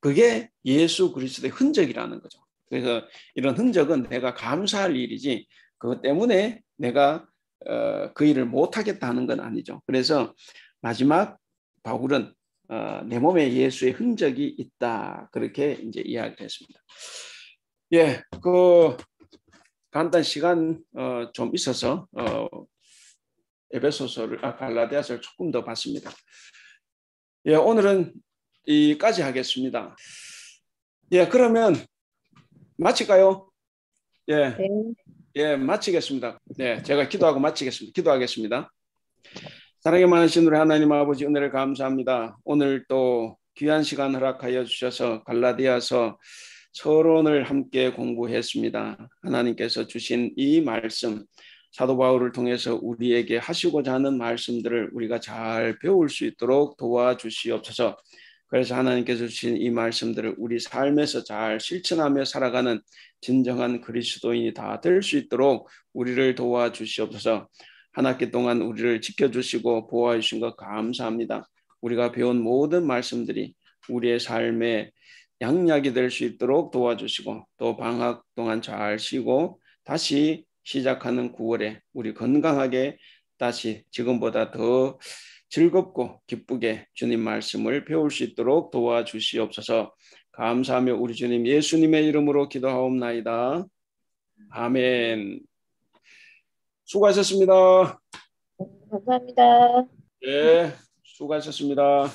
그게 예수 그리스도의 흔적이라는 거죠. 그래서 이런 흔적은 내가 감사할 일이지 그것 때문에 내가 그 일을 못하겠다 하는 건 아니죠. 그래서 마지막 바울은 내 몸에 예수의 흔적이 있다. 그렇게 이제 이야기를 했습니다. 예, 간단 시간 좀 있어서 에베소서를 갈라디아서를 조금 더 봤습니다. 예, 오늘은 여기까지 하겠습니다. 예, 그러면 마칠까요? 예, 네. 예, 마치겠습니다. 네, 제가 기도하고 마치겠습니다. 기도하겠습니다. 사랑에 많으신 우리 하나님 아버지 은혜를 감사합니다. 오늘 또 귀한 시간 허락하여 주셔서 갈라디아서 서론을 함께 공부했습니다. 하나님께서 주신 이 말씀, 사도 바울을 통해서 우리에게 하시고자 하는 말씀들을 우리가 잘 배울 수 있도록 도와주시옵소서. 그래서 하나님께서 주신 이 말씀들을 우리 삶에서 잘 실천하며 살아가는 진정한 그리스도인이 다 될 수 있도록 우리를 도와주시옵소서. 한 학기 동안 우리를 지켜주시고 보호해 주신 것 감사합니다. 우리가 배운 모든 말씀들이 우리의 삶에 양약이 될 수 있도록 도와주시고 또 방학 동안 잘 쉬고 다시 시작하는 9월에 우리 건강하게 다시 지금보다 더 즐겁고 기쁘게 주님 말씀을 배울 수 있도록 도와주시옵소서. 감사하며 우리 주님 예수님의 이름으로 기도하옵나이다. 아멘. 수고하셨습니다. 감사합니다. 예, 수고하셨습니다.